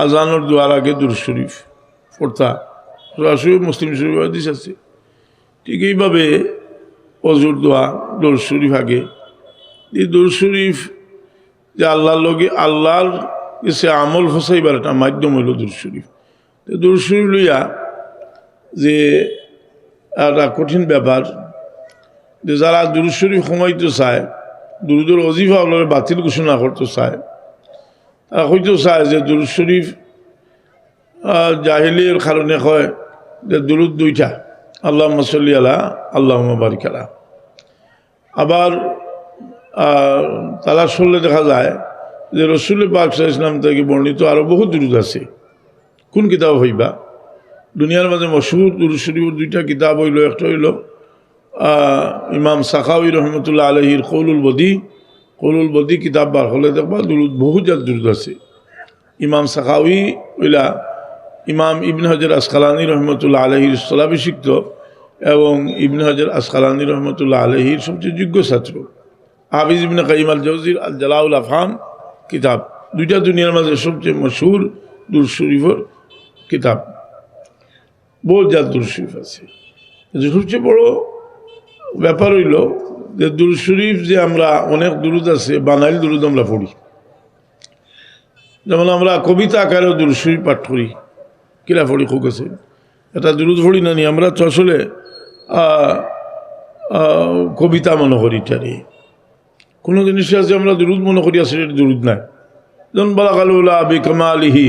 আজানোর দোয়ার আগে দুরূদ শরীফ পড়তা, সরাসরি মুসলিম শরীফ হাদিস আছে। ঠিক এইভাবে অজুর দোয়া দুরূদ শরীফ আগে। এই দুরূদ শরীফ যে আল্লাহর লগে আল্লাহর কাছে আমল ফসাইবার একটা মাধ্যম হইল দুরূদ শরীফ। তো দুরূদ শরীফ লইয়া যে একটা কঠিন ব্যাপার, যে যারা দুরূদ শরীফ কমাইতে চায়, দুরূদের ওজিফা ওগুলো বাতিল ঘোষণা করতে চায়, তারা হইতেও চায় যে দুরূদ শরীফ জাহিলির কারণে হয় যে দুরূদ দুইটা, আল্লাহুম্মা সাল্লি আলা আল্লাহুম্মা বারিক আলা। আবার তারা শুনলে দেখা যায় যে রাসূল পাক সাল্লাল্লাহু আলাইহি ওয়াসাল্লাম থেকে বর্ণিত আরও বহু দুরূদ আছে। কোন কিতাব হইবা? দুনিয়ার মাঝে মশহুর দুরূদ শরীফের দুইটা কিতাব হইল, একটা হইল ইমাম সাখাওয়ি রহমতুল্লাহ আলাইহির কৌলুল বদি কিতাব বার হলে দেখবা দুরূদ বহু জাত দুরূদ আছে। ইমাম সাখাওয়ি ওইলা ইমাম ইবনে হাজার আসকালানি রহমতুল্লাহ আলাইহির স্থলাভিষিক্ত এবং ইবনে হাজার আসকালানি রহমতুল্লাহ আলাইহির সবচেয়ে যোগ্য ছাত্র। হাফিজ ইবনে কাইয়িম আল জাওজির আল জালাউল আফহাম কিতাব, দুইটা দুনিয়ার মাঝে সবচেয়ে মশহুর দুরূদ শরীফের কিতাব। বহু জাত দুরূদ শরীফ আছে। সবচেয়ে বড় ব্যাপার হইল যে দুরূদ শরীফ যে আমরা অনেক দুরূদ আছে বানাইল দুরূদ আমরা পড়ি। যেমন আমরা কবিতা আকারেও দুরূদ শরীফ পাঠ করি, কিরা পড়ি খুব আছে এটা দুরূদ পড়ি না নি আমরা, তো আসলে কবিতা মনে করি। এটারে কোনো জিনিস আছে আমরা দুরূদ মনে করি, আসলে এটা দুরূদ নাই। যেমন বালাগাল উলা বিকামালিহি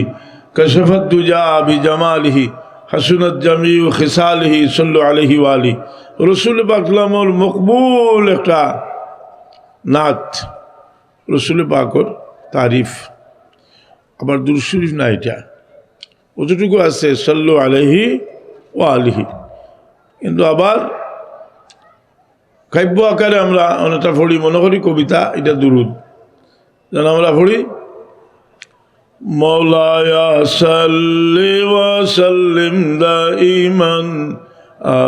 কাশাফাত দুজা বিজামালিহি হাসুনাত জামিউ খিসালিহি সাল্লু আলাইহি ওয়া আলি। রাসূল পাক সাল্লাল্লাহু মকবুল একটা নাত, রাসূল পাকের তারিফ। আবার দুরূদ শরীফ না, এটা অতটুকু আছে সাল্লু আলাইহি ওয়া আলিহি। কিন্তু আবার কাব্য আকারে আমরা অনেকটা পড়ি, মনে করি কবিতা, এটা দুরূদ। যেন আমরা পড়ি মওলায়া সাল্লি ওয়া সাল্লিম দাইমান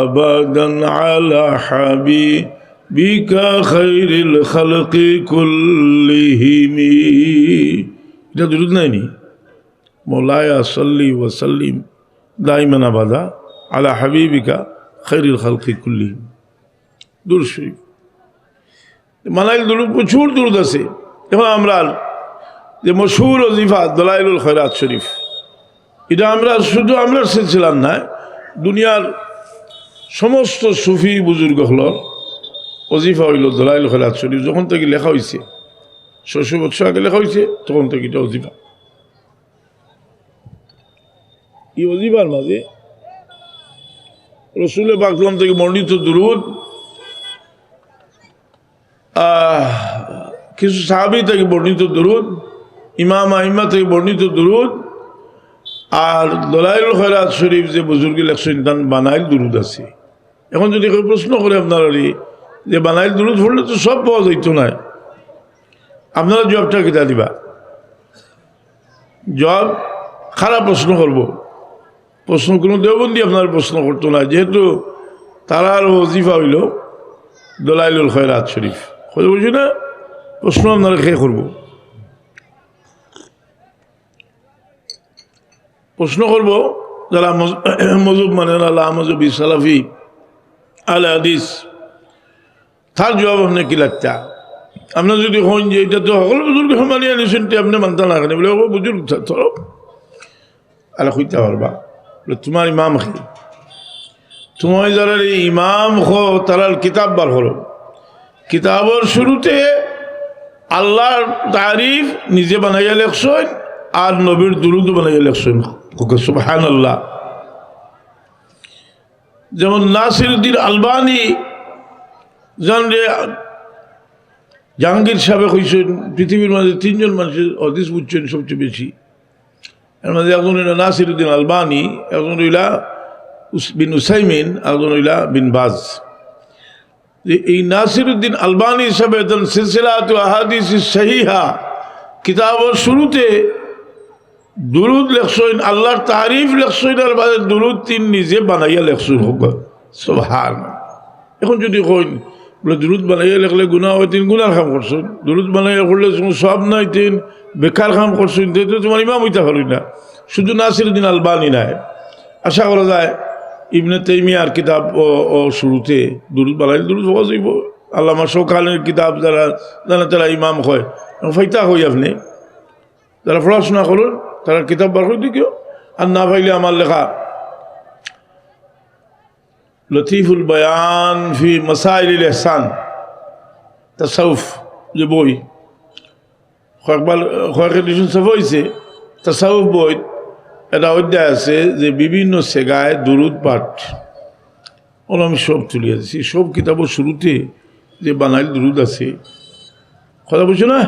আবাদান আলা হাবিবিকা খাইরিল খালকি কুল্লিহিম। এটা দুরূদ নাইনি? মওলায়া সাল্লি ওয়া সাল্লিম দাইমান আবাদা আলা হাবিবিকা খাইরিল খালকি কুল্লিহিম, দুরূদ শরীফ। মানাইল দুরূদ প্রচুর দুরূদ আছে। এখন আমরা যে মশহুর ওজিফা দলাইলুল খয়রাত শরীফ, এটা আমরা শুধু আমরা সিলসিলার না, দুনিয়ার সমস্ত সুফি বুজুর্গ হলর ওজিফা হইল দলাইলুল খয়রাত শরীফ। যখন থেকে লেখা হয়েছে ৬০০ বছর আগে লেখা হয়েছে, তখন থেকে এটা ওজিফা। এই ওজিফার মাঝে রাসূল পাক সাল্লাল্লাহু আলাইহি ওয়াসাল্লাম থেকে বর্ণিত দুরূদ, কিছু সাহাবী থেকে বর্ণিত দুরূদ, ইমাম আইম্মা থেকে বর্ণিত দুরূদ, আর দলাইলুল খয়রাত শরীফ যে বুজুর্গি লেখছেন তার বানাইল দুরূদ আছে। এখন যদি কেউ প্রশ্ন করে আপনারা যে বানাইল দুরূদ পড়লে তো সব পাওয়া যাইতো না, আপনারা জবাবটা কেটা দিবা? জবাব খারাপ প্রশ্ন করব, প্রশ্ন কোনো দেওবন্দি আপনার প্রশ্ন করতো না, যেহেতু তারার ওজিফা হইল দলাইলুল খয়রাত শরীফ। বুঝি না, প্রশ্ন আপনারা খেয়ে করব। প্রশ্ন করব যারা মজুব মানে আল্লাহ মজুবি সালাফি আল হাদিস, তার জবাব আপনি কি লাগতা? আপনার যদি হন যে এটা তো সকল বুজুর্গ মানিয়ে নিয়েছেন, আপনি মানতে না কেন বলে বুজুর্গ ধরো আল্লাহ হইতে পারবা, তোমার ইমাম খে, তোমার যারা ইমাম হো তারার কিতাব বার হলো, কিতাবের শুরুতে আল্লাহর তারিফ নিজে বানাইয়া লেখছেন আর নবীর দুরূদ বানাইয়া লেখছেন, সুবহানাল্লাহ। যেমন নাসিরউদ্দিন আলবানী জানরে জাহাঙ্গীর সাহেব হয়েছেন, পৃথিবীর মাঝে 3 জন মানুষের হাদিস বুঝছেন সবচেয়ে বেশি। এর মাঝে একজন হইল নাসিরউদ্দিন আলবানী, একজন হইলা বিন উসাইমিন, একজন হইলা বিন বাজ। যে এই নাসিরউদ্দিন আলবানী সাহেব সিলসিলাতুল আহাদিস সহিহা কিতাবের শুরুতে দুরূদ লেখছেন, আল্লাহর তারিফ লেখছেন, আর বাদে দুরূদ 3 নিজে বানাইয়া লেখছেন। সুবহানাল্লাহ। এখন যদি কইন বলে দুরূদ বানাইয়া লেখলে গুনাহ হয়, 3 গুনার কাম করছেন, দুরূদ বানাইয়া করলে সব নাই 3 বেকার কাম করছেন, তো তোমার ইমাম হইতে পারি না। শুধু নাসিরউদ্দিন আলবানী নাই, আশা করা যায় ইবনে তাইমিয়ার কিতাব ও শুরুতে দুরুদ বানাইলে দুরুদ হওয়া যাইব। আল্লামা শৌকানের কিতাব যারা জানে তারা ইমাম হয়, ফাইতা হই আপনি যারা পড়াশোনা করুন তারা কিতাব বার করে দিও। আর না পাইলে আমার লেখা লতিফুল বয়ান ফি মাসাইলিল ইহসান তাসাউফ যে বই কয়েক এডিশন সব হয়েছে, তাসাউফ বই এটা অধ্যায় আছে যে বিভিন্ন সেগায় দুরুদ পাঠ আমি সব তুলিয়ে দিচ্ছি। সব কিতাবের শুরুতে যে বানাইল দুরুদ আছে, কথা বুঝছো না?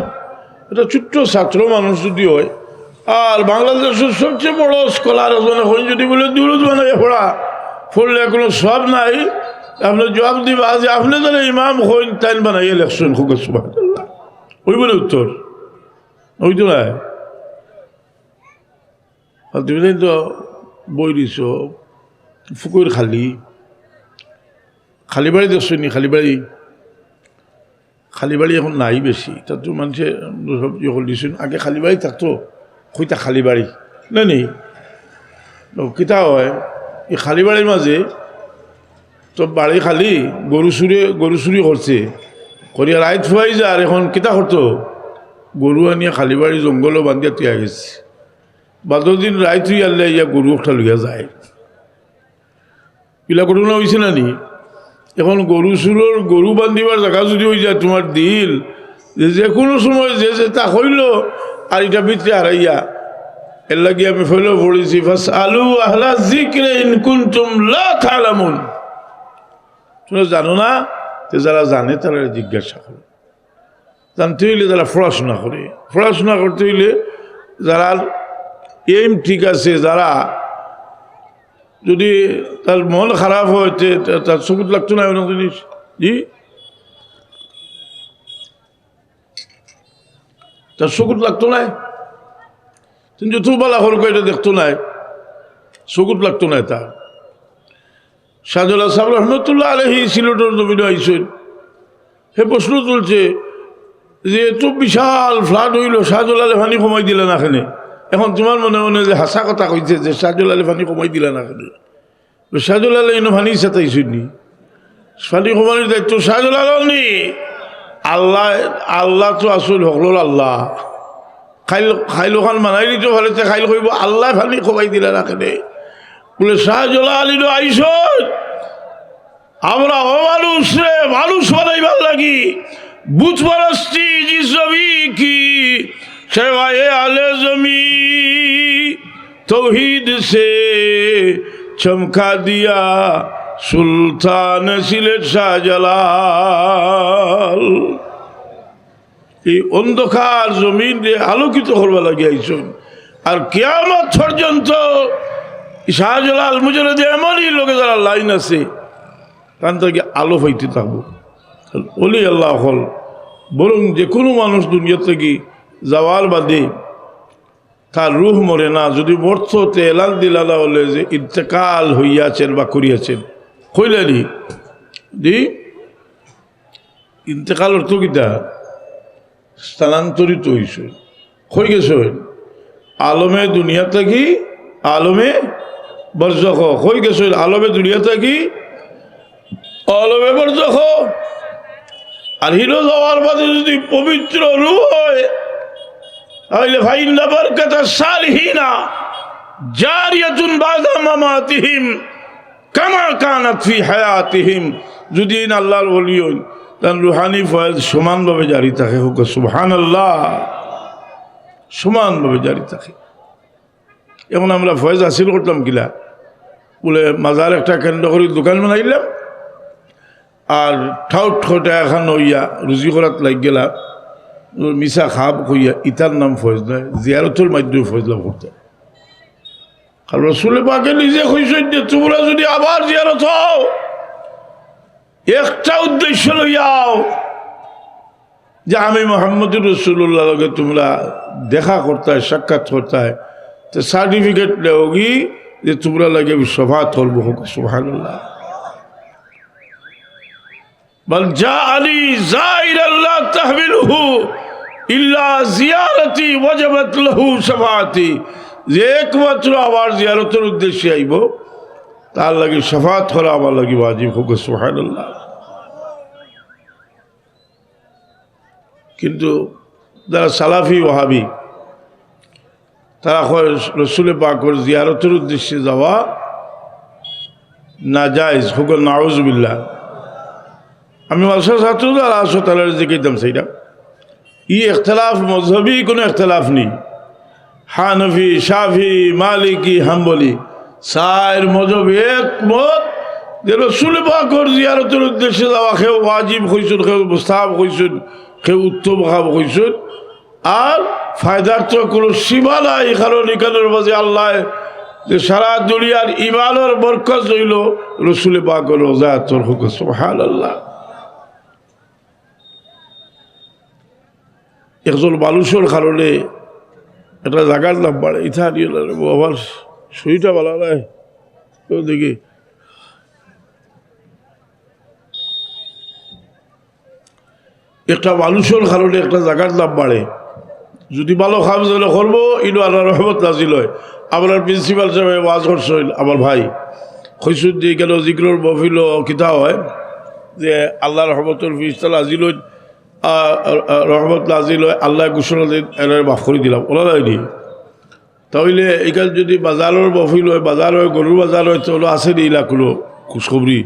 এটা ছোট্ট ছাত্র মানুষ যদি হয়, আর বাংলাদেশের সবচেয়ে বড় স্কলার ওখানে হন যদি বলে দুরুদ বানাই পড়লে কোনো সব নাই, আপনি জবাব দিবা যে আপনি যারা ইমাম হইন তাইন বানাই ইলেকশন হোক সুবহানাল্লাহ, ওই বলে উত্তর ওই তো নাই। তুমি তো বই দিছ ফুকুর খালি বাড়ি দেখছো নি? খালি বাড়ি এখন নাই বেশি, তার তো মানুষে সব দিছুন। আগে খালি বাড়ি থাকতো, কইতা খালি বাড়ি না নেই কিতা হয় এই খালি বাড়ির মাঝে তো বাড়ি খালি গরু চুরি করছে করিয়া রাইত ফুয়াই যা। আর এখন কিতা করতো গরু আনিয়া খালি বাড়ি জঙ্গলও বান্ধিয়া তিয়া গেছে, বাদর দিন রাইত আনলে ইয়া গরু একটা লইয়া যায়। পিলা ঘটনা হয়েছে না নি? এখন গরু বান্ধিবার জায়গা যদি হয়ে যায় তোমার দিল যে কোনো সময় যে তা হইল আর এটা ভিতরে হারাইয়া, এর লাগি আমি ফেলে পড়েছি ফাসআলু আহলা যিকরি ইন কুনতুম লা তা'লামুন। তোমরা জানো না, তো যারা জানে তারা জিজ্ঞাসা করে। জানতে হইলে যারা পড়াশোনা করতে হইলে যারা এম ঠিক আছে, যারা যদি তার মন খারাপ হয় তার চকুত লাগতো না অনেক জিনিস। জি, তার চকুত লাগতো না, কিন্তু তুবালা হল এটা দেখতো নাই, চকুত লাগতো না তার। শাহজালাল সাহেব রহমতুল্লাহ আলাইহি সিলেটের জমিনে আইসেন, হে প্রশ্ন তুলছে যে এত বিশাল ফ্লাড হইল, শাহজালালে পানি কমাই দিলে না এখানে। এখন তোমার মনে মনে যে হাসা কথা কইছে যে শাহজালালে পানি কমাই দিলে না এখানে, শাহজালালে এনে পানি চাতাইছেন নি? পানি কমানোর দায়িত্ব শাহজালাল নি, আল্লাহ তো আসল হকল আল্লাহ। খাইল খান মানাই দিতে ভালোতে খাইল কইব আল্লাহ পানি কমাই দিলে না এখানে। বলে শাহজালাল আইস আমরা মানুষ বানাইবার লাগি বুঝ পারস্তি জিসবি কি সেवाए आले जमी तौहीद से चमका दिया सुल्तान सिलेट শাহজালাল। এই অন্ধকার জমিন আলোকিত করবা লাগে আইসন, আর কিয়ামত পর্যন্ত শাহজালাল মুজাহিদ এমনই লোকে যারা লাইন আছে তার থেকে আলো হইতে থাকবো। ওলি আল্লাহ হল বরং যে কোনো মানুষ দুনিয়া থেকে যাওয়ার বাদে তার রুহ মরে না, যদি মরতে এলান দিলালা হলে যে ইন্তেকাল হইয়াছেন বা করিয়াছেন কইলেনি দি ইন্তেকাল অর্থ কিতা স্থানান্তরিত হইস হয়ে গেছে আলমে দুনিয়া থেকে আলমে বরজখ হয়ে গেছে, আলমে দুনিয়া থেকে আলমে বরজখ। আর হিরো যাওয়ার বাদে যদি পবিত্র রূহ হয় তাহলে ফাইন্না বারকাতা সালিহিনা জারিয়াতুন বাদা মামাতিহিম কামা কানাত ফি হায়াতিহিম। যদি আল্লাহর ওলি হন তার রুহানি ফয়েজ সমানভাবে জারি থাকে, হোক সুবহানাল্লাহ, সমানভাবে জারি থাকে। এখন আমরা ফয়েজ হাসিল করতাম কিলা বলে মাজার একটা কেন্দ্র করে দোকান বানাইলাম, আর ঠাউট ঠোঁটে এখন হইয়া রুজি করাত লাগ গেলা মিশা খাব হইয়া ইতার নাম ফয়েজ নয়, জিয়ারতের মাধ্যমে ফয়েজ লাভ করতে। আর রসুল পাকে নিজে কইছেন যে তোমরা যদি আবার জিয়ারত হও একটা উদ্দেশ্য লইয়াও যে আমি মুহাম্মদুর রাসূলুল্লাহর লগে তোমরা দেখা করতে হয়, সাক্ষাৎ করতে হয়, তো সার্টিফিকেট লেওগি যে তোমরা লাগে শফাত করবো, হোক সুবহানাল্লাহ। বল জাআলি যায়রা লা তাহমিলুহু ইল্লা জিয়ারতি ওয়াজাবাত লাহু শাফাআতি। যে একমাত্র আমার জিয়ারতের উদ্দেশ্যে আইব তার লাগে শাফাত করা আমার লাগে ওয়াজিব হোক সুবহানাল্লাহ। কিন্তু যারা সালাফি ওয়াহাবি তারা রসুল পাকের জিয়ারতের উদ্দেশ্যে যাওয়া নাজায়েজ হোক নাউজুবিল্লাহ। আমি মাদ্রাসা ছাত্র আর আসো তাহলে জিজ্ঞাসা সেইটা ই ইখতলাফ মজহবি কোনো ইখতলাফ নেই। হানফি শাফি মালিকি হাম্বলি সায়ের মজহব একমত যে রসুল পাকের জিয়ারতের উদ্দেশ্যে যাওয়া কেউ ওয়াজিব হইছুন, কেউ মুস্তাহাব হইছুন, কেউ উত্তম ভাব হইছুন। আর ফায়দার তো কোনো সীমা নাই, কারণ এখানের মাঝে আল্লাহ যে সারা দুনিয়ার ইমানের বরকত হইল রসুল পাকের জিয়ারতের হুকুম সুবহানাল্লাহ। একজন মানুষের কারণে একটা জায়গার নাম বাড়ে ইথা নিয়ে আমার শরীরটা ভালো নাই দেখি একটা মানুষের কারণে একটা জায়গার দাম বাড়ে। যদি ভালো কাম যেন করবো ইনু আল্লাহ রহমত নাজিল হয়। আপনার প্রিন্সিপাল সাহেব ওয়াজ করছেন আমার ভাই কৈশুন যে কেন জিক্রর মহফিল কিতা হয় যে আল্লাহ রহমতের ফিরিস্তা নাজিল হয়, রহমত নাজিল হয়, আল্লাহ ঘোষণা দিন এনার মাফ করে দিলাম ওনারা হয়নি। তাহলে এখানে যদি বাজারের মহফিল হয়, বাজার হয়, গরুর বাজার হয়, তাহলে আসেনি এলা কোনো খুশখবরি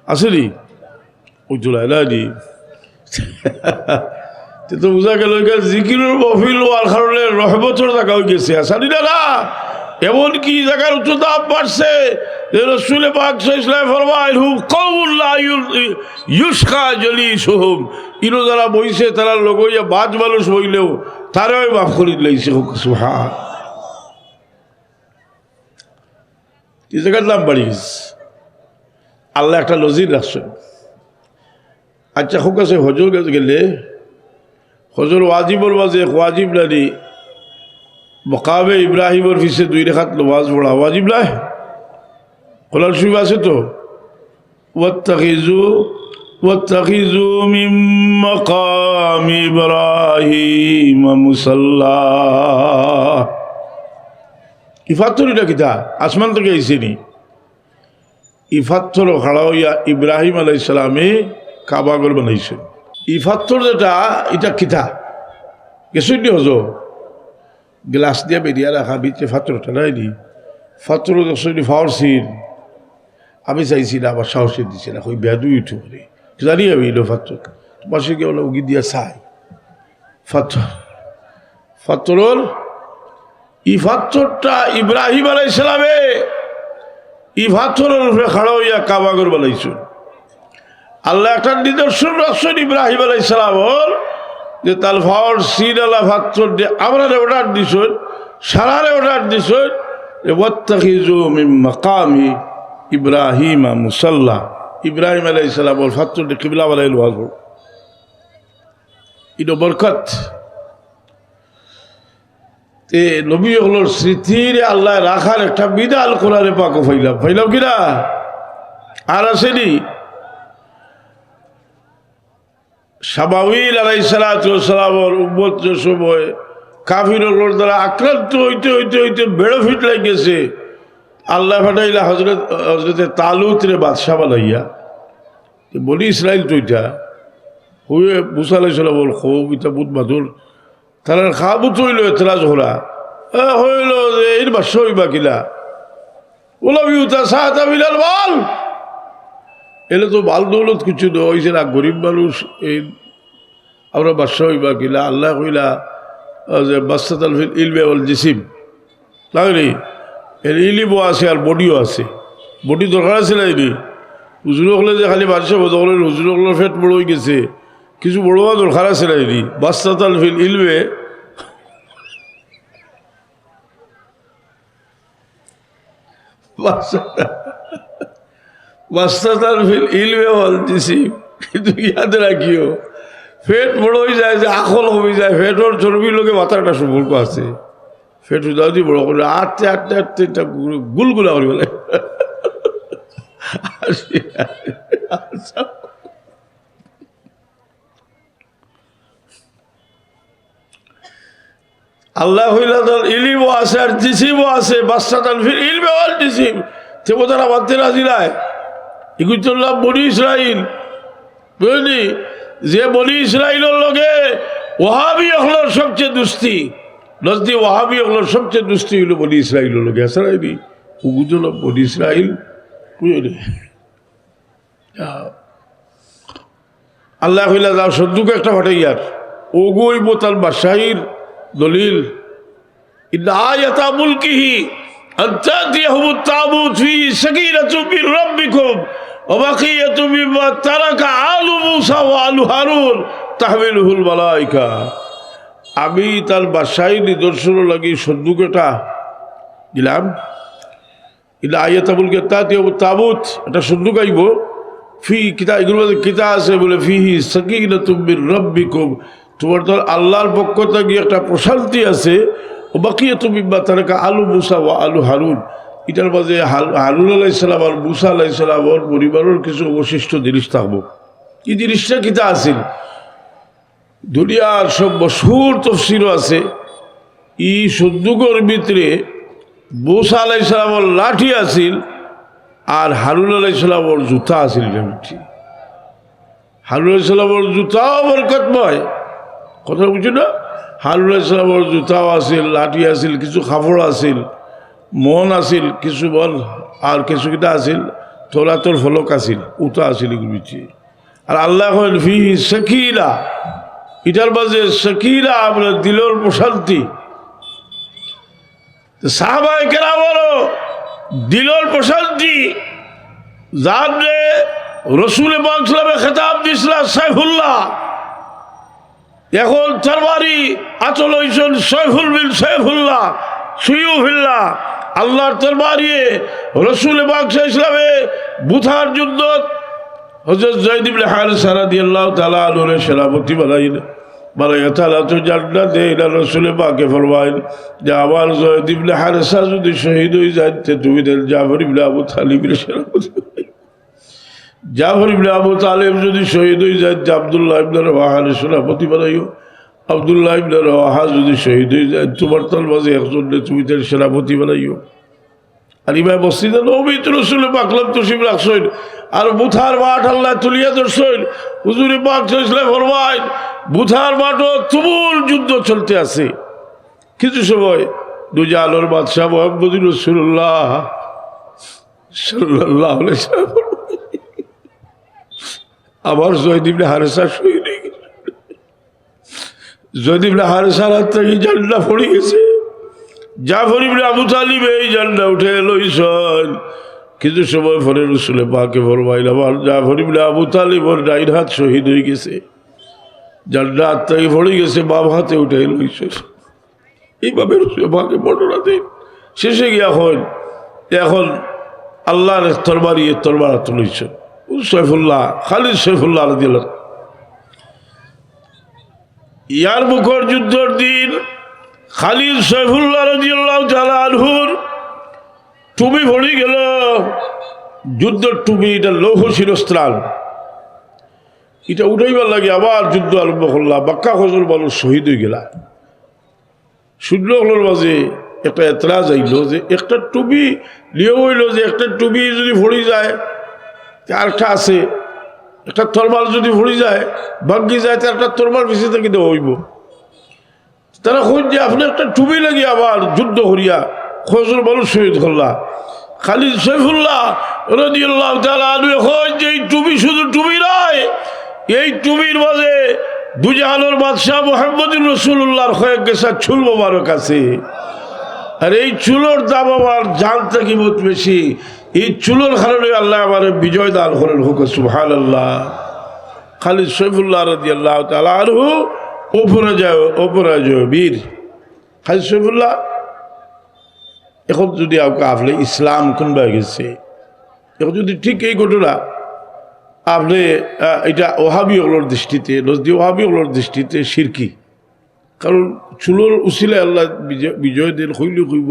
আসেনি ওই তোলা এলানি তো বোঝা গেল জিকিরের মহফিল হওয়ার কারণে রহমতের জায়গা হয়ে গেছে। আসানি না এমন কি জায়গার উচ্চতা বাড়ছে যে রাসূল পাক সাল্লাল্লাহু আলাইহি ওয়াসাল্লাম ফরমায় হু কওমুন লা ইউশকা জলিসুহুম, ইনো যারা বইছে তারা লগইয়া বাজ মানুষ হইলেও তারাও মাফ করে দিয়েছে সুবহান। এই জায়গার নাম বাড়িস আল্লাহ একটা নজির রাখছেন। আচ্ছা হোক আছে হজর গেলে হজর ওয়াজিবর মাঝে ওয়াজিব নানি মকামে ইব্রাহিমর ফিসে 2 রাকাত নামাজ পড়া ওয়াজিব নাই? কোরআন শরীফ আছে তো ওয়াত্তাখিযু মিন মাকামি ইব্রাহিম মুসাল্লা। ইফাত্তরিটা কিতা আসমান থেকে আইসেনি। ইফাত্তর খাড়া হইয়া ইব্রাহিম আলাইহিস সালামে কাবাগর বানাইছেন। ইফাত্তর যেটা এটা কিতা গেছুন নি হজো গ্লাস দিয়ে বেরিয়ে রাখা ভিতরে ফাত্তরটা নাইনি। ফাত্তর দেখছি ফাওয়ার সিন আমি চাইছি না, আবার সাহসে দিছি না, ওই বেদুই উঠে পড়ে জানি আমি এলো ফাত্তর পাশে গিয়ে বলে উগি দিয়া চাই ফাত্তর ই ফাত্তরটা ইব্রাহিম আলাইহিস সালামে ই ফাত্তরের উপরে খাড়া হইয়া কাবাগর বানাইছেন। আল্লাহ একটা নিদর্শন রাখছেন ইব্রাহিম আলাইহিস সালামর যে তার ফাওয়ার সিন আলা ফাত্তর দিয়ে আমরা অর্ডার দিছেন, সারারে অর্ডার দিছেন ওয়াত্তাখিযু মিন মাকামি ইব্রাহিম মুসাল্লা। ইব্রাহিম আলাইহিস সালাম ওর ফাত্তর দিয়ে কিবলা বানাইল ওয়াজ ইনো বরকত তে নবী হলোর স্মৃতির আল্লাহ রাখার একটা বিধান কোরআনে পাক ফাইলাম কিনা আর আসেনি। সামাউইল আলাইহিস সালাতু ওয়াস সালামের উম্মত যে সময় কাফিরদের দ্বারা আক্রান্ত হইতে হইতে হইতে বেড়ো ফিট লাগে গেছে, আল্লাহ ফাটাইলা হজরতে তালুত রে বাদশাহ বানাইয়া বলি ইসরায়েল তৈটা হুয়ে মুসা আলাইহিস সালাম বল খুব ইতা বুধ বাদুর তারা খাবুত হইল এতরাজ হরা হইল যে এর বাদশাহ হইবা কিলা বলো বিউতা সাহাতা বিলাল বল এলে তো বাল দৌলত কিছু হয়েছে না, গরিব মানুষ এই আমরা বাদশাহ হইবা কিলা আল্লাহ কইলা যে বাস্তাতাল ফিল ইলমে ওয়াল জিসিম লাগলি এর ইলিমও আছে আর বডিও আছে। বডি দরকার আছে না এটি হুজুর হলে যে খালি বাদশাহ বদল হুজুর হলের ফেট বড় হয়ে গেছে, কিছু বড় হওয়া দরকার আছে না এটি বাস্তাতাল ফিল ইলমে বাস্তাতাল ফিল ইলমে ওয়াল জিসিম। কিন্তু ইয়াদ রাখিও ফেট বড় হয়ে যায় যে আকল কমে যায়, ফেটর চর্বির লোকে মাথাটা সম্পর্ক আছে, ফেট যদি বড় করে আটতে আটতে আটতে এটা গুলগুলা করে বলে আল্লাহ হইলা তার ইলিমও আছে আর জিসিমও আছে, বাচ্চা তার ফির ইলমে আর জিসিম তেমন তারা মানতে রাজি নাই। ইকুতুল্লাহ বনি ইসরাইল, বুঝলি, যে বনি ইসরাইলের লগে ওহাবি হলোর সবচেয়ে দুস্তি, নজদি ওহাবি হলোর সবচেয়ে দুস্তি হইল বনি ইসরাইলের লগে। আসরাইবি উগুতুল্লাহ বনি ইসরাইল, বুঝলি। আল্লাহ হইলা যাও সদ্যুক একটা ফাটাইয়ার ওগুই বোতাল বাদশাহীর দলিল ইন্না আয়াতা মুলকিহি আতাতিয়াহুমুত তাবুত ফি সাকিনাতুম মির রাব্বিকুম ওয়া বাকিয়াতুম মিম্মা তারাকা আলু মূসা ওয়া আলু হারুন তাহমিলুহুল মালায়েকা। আমি তার বাদশাহীর নিদর্শন লাগি সদ্যুকটা দিলাম। ইন্না আয়াতা মুলকি আতাতিয়াহুমুত তাবুত, এটা সদ্যুক আইব ফি কিতাব, এগুলো কিতাব আছে বলে ফিহি সাকিনাতুম মির রাব্বিকুম, তোমার তো আল্লাহর পক্ষ থেকে একটা প্রশান্তি আছে। ও বাকিয়াতুম মিম্মা তারাকা আলু মূসা ওয়া আলু হারুন, এটার মাঝে হারুন আলাইহিস সালাম আর মূসা আলাইহিস সালামের পরিবারের কিছু অবশিষ্ট জিনিস থাকবো। এই জিনিসটা কিতা আছিল, দুনিয়ার সব মশহুর তাফসীরও আছে। এই সদ্যুকর ভিতরে মূসা আলাইহিস সালামের লাঠি আছিল আর হারুন আলাইহিস সালামের জুতা আছিল। হারুন আলাইহিস সালামের জুতাও বরকতময়, কথা বুঝছো না? হারুন আলাইহিস সালামের জুতাও আছিল, লাঠি আছিল, কিছু কাপড় আছিল, মন আছিল, কিছু বল আর কিছু কিটা আছিল, তোলাতর ফলক আছিল, উতা আছিল এগুলো। আর আল্লাহ ফিহি সাকিনা, এটার মাঝে সাকিনা আপনার দিলের প্রশান্তি। সাহাবায়ে কেরামেরও দিলের প্রশান্তি, যার রসুল পাক সাল্লাল্লাহু আলাইহি খেতাব দিছিল সাইফুল্লাহ, এখন তরবারি আচল হইছেন সাইফুল বিন সাইফুল্লাহ সুয়ুফিল্লাহ। আল্লাহর তরবারি রসুল পাক সাল্লাল্লাহু আলাইহি ওয়াসাল্লামে বুথার যুদ্ধ হযরত যায়েদ ইবনে হারিসা রাদিয়াল্লাহু তাআলা আনহু সেনাপতি বানাইয়া তাআলা তো জান্নাত দেন। রসুল পাকে ফরমায়েন যে আমার যায়েদ ইবনে হারিসা যদি শহীদ হয়ে যায় তুমি দেন জাফর ইবনে আবু তালিবের সেনাপতি। জাফর ইবনে আবু তালিব যদি শহীদ হয়ে যায় আব্দুল্লাহ ইবনে রওয়াহার সেনাপতি বানাইও। আব্দুল্লাহ ইবনে রওয়াহা যদি শহীদ হয়ে যায় তোমার তার মাঝে একজন তুমি তার সেনাপতি বানাইও। আর ইমাম মসজিদে নববীত রসুল পাক তশরিফ রাখছেন আর বুথার মাঠ আল্লাহ তুলিয়া ধরছেন। হুজুর পাক সাল্লাল্লাহু ফরমায় বুথার মাঠও তুমুল যুদ্ধ চলতে আছে। কিছু সময় দুই আলোর বাদশাহ মুহাম্মদুর রাসূলুল্লাহ সাল্লাল্লাহু আলাইহি ওয়াসাল্লাম আবার যায়েদ ইবনে হারিসা শহীদ হয়ে গেছে। যায়েদ ইবনে হারিসার হাত থেকে জান্না পড়ে গেছে। জাফর ইবনে আবু তালিব এই জান্না উঠে লইছেন। কিছু সময় পরে রসুল পাকে ফরমাইল আমার জাফর ইবনে আবু তালিব ওর ডাইন হাত শহীদ হয়ে গেছে, জান্না হাত থেকে পড়ে গেছে, বাম হাতে উঠে লইছে। এইভাবে রসুল পাকে বর্ণনা দেন। শেষে গিয়ে এখন আল্লাহর তরবারি তরবার হাতে লইছেন সাইফুল্লাহ, খালিদ সাইফুল্লাহ রাদিয়াল্লাহু। ইয়ার মুখর যুদ্ধের দিন খালিদ সাইফুল্লাহ রাদিয়াল্লাহু তাআলা আনহুর টুপি পড়ে গেল, যুদ্ধের টুপি, এটা লৌহ শিরস্ত্রাণ, এটা উঠাইবার লাগে আবার যুদ্ধ আরম্ভ করলাম। বাক্কা খজর মানুষ শহীদ হয়ে গেলা। সূর্যগুলোর মাঝে একটা এতরাজ আইল যে একটা টুপি নিয়ম হইল যে একটা টুপি যদি পড়ে যায় আরেকটা আছে, একটা তরবাল যদি পড়ে যায় ভাগ্যে যায় তার একটা তরবাল পিছিয়ে থেকে দেওয়া হইব। তারা খোঁজ যে আপনি একটা টুপি লাগিয়ে আবার যুদ্ধ করিয়া খজর মানুষ শহীদ করলা। খালিদ সাইফুল্লাহ রাদিয়াল্লাহু তাআলা আনহু খোঁজ যে এই টুপি শুধু টুপি নয়, এই টুপির মাঝে দুজাহানের বাদশাহ মুহাম্মদুর রাসূলুল্লাহর কয়েক গেছা চুল মোবারক আছে। আর এই চুলোর দাম আমার জান থেকে বহুত বেশি। এই চুলোর কারণে আল্লাহ আমার বিজয় দান করেন, হোক সুবহানাল্লাহ। খালিদ সাইফুল্লাহ রাদিয়াল্লাহু তাআলা আনহু অপরাজয় বীর। খালিদ সাইফুল্লাহ এখন যদি আপনি ইসলাম কোনবা গেছে, এখন যদি ঠিক এই ঘটনা আপনি এটা ওহাবিগুলোর দৃষ্টিতে নজদি ওহাবিগুলোর দৃষ্টিতে শিরকি, কারণ চুলোর উসিলায় আল্লাহ বিজয় দিন হইলে হইব,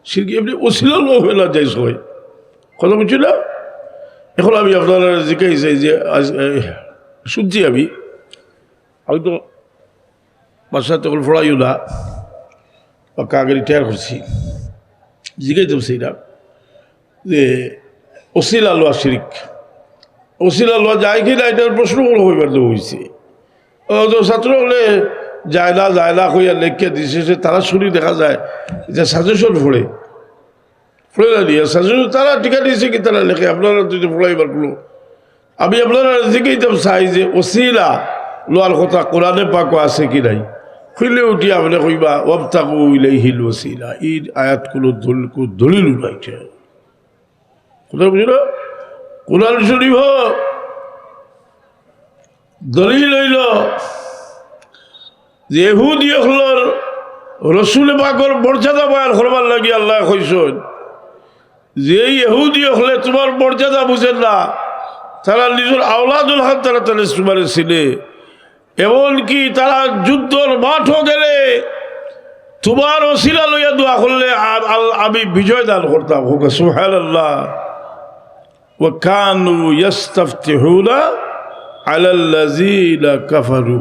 শিরকি এমনি উসিলা লো হইলা যাই সবাই, কথা বুঝছি না? এখন আমি আপনারা জিজ্ঞাসা চাই যে শুনছি আমি তো বাসায় তখন পড়াইও না, বা কাকে রিটায়ার করছি জিজ্ঞাইতাম সেইটা যে ওসিলা লওয়া শিরিক ওসিলা লওয়া যায় কি না এটার প্রশ্ন হইবার তো হয়েছে ছাত্র হলে যায় না কইয়া লেখকে দিছে সে তারা শুনি দেখা যায় যে সাজেশন পড়ে না দিয়ে সাজেশন তারা টিকা দিয়েছে কি তারা লেখে আপনারা যদি পড়াইবার কোনো আমি আপনারা জিজ্ঞাইতাম চাই যে ওসিলা লোয়ার কথা কোরআনে পাকো আছে কি নাই খুলে উঠি আপনি কইবা ওয়াবতাকু ইলাইহিল ওসিলা এই আয়াতগুলো দলিল উঠাইছে কোথায় বুঝলো কোরআন শরীফ দলিল হইল যে ইহুদি হলর রসুল পাকর মর্যাদা বয়ান করবার লাগি আল্লাহ কইছেন যে ইহুদি হলে তোমার মর্যাদা বুঝেন না তারা নিজের আওলাদুল হাত তারা তাহলে তোমারে ছিলে এমনকি তারা যুদ্ধর মাঠও গেলে তোমার ওসিলা লইয়া দোয়া করলে আমি বিজয় দান করতাম হোক সুবহানাল্লাহ ওয়া কানু ইস্তাফতিহুনা আলাল্লাযিনা কাফারু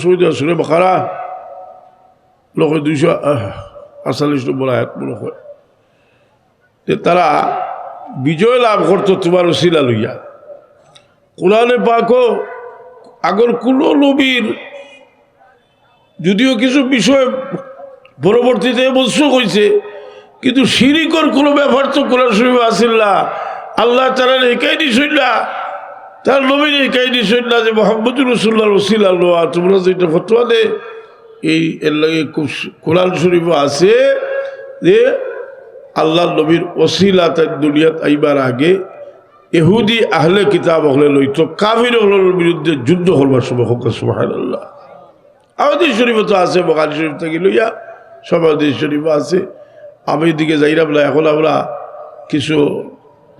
সুরে বাকারা লোক 248 নম্বর আয়াত মনে হয় তারা বিজয় লাভ করতো তোমার ওসিলা লইয়া কোরআনে পাকও আগর কোনো নবীর যদিও কিছু বিষয় পরবর্তীতে মৎস্য হয়েছে কিন্তু শিরিকর কোনো ব্যাপার তো কোরআন শরীফে আসিল না আল্লাহ তারা একাই নিশই না তার নবীর একাই নিশই না যে মোহাম্মদুর রাসূলুল্লাহর ওসিলা লোয়া তোমরা যেটা ফতোয়া দে এই এর লাগে খুব কোরআন শরীফে আছে যে আল্লাহ নবীর ওসিলা তার দুনিয়াত আইবার আগে ইহুদি আহলে কিতাব হলে লইত কাফির হলের বিরুদ্ধে যুদ্ধ করবার সময় হোক সুবহানাল্লাহ আমাদের শরীফে তো আছে বুখারী শরীফ থেকে লইয়া সব হাদিস শরীফে আছে আমি এদিকে যাইলাম না এখন আমরা কিছু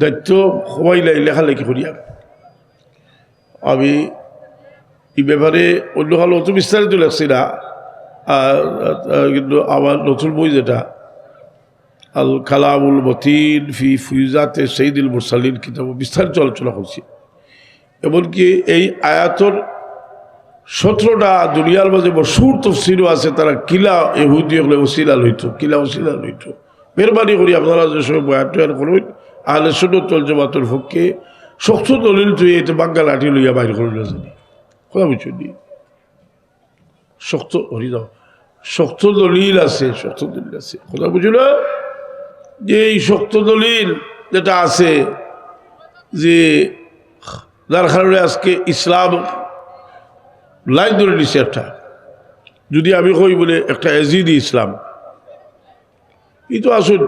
দায়িত্ব সবাইলাই লেখালেখি করিয়া আমি এই ব্যাপারে অন্য কালো অত বিস্তারিত লেখছি না কিন্তু আমার নতুন বই যেটা আল কালামুল মতিন ফি ফুইজাতে সৈয়দুল মুরসালিন কিতাব বিস্তারিত আলোচনা করছি এমনকি এই আয়াতর 17টা দুনিয়ার মাঝে মশহুর তাফসীরও আছে তারা কিলা ইহুদি হলে ওসিলা লইত কিলা ওসিলা লইত মেহরবানি করি আপনারা যে সময় বয়ান টয়ান করবেন আহলে সুন্নাত ওয়াল জামাতের পক্ষে শক্ত দলিল তুই এটা বাঙ্গা লাঠি লইয়া বাইর করে না জানি কথা বুঝছি শক্ত হরি দাও শক্ত দলিল আছে কথা বুঝল যে এই শক্ত দলিল যেটা আছে যে যার কারণে আজকে ইসলাম লাইন ধরে নিছে একটা যদি আমি কই বলে একটা এজিদি ইসলাম এই তো আসুন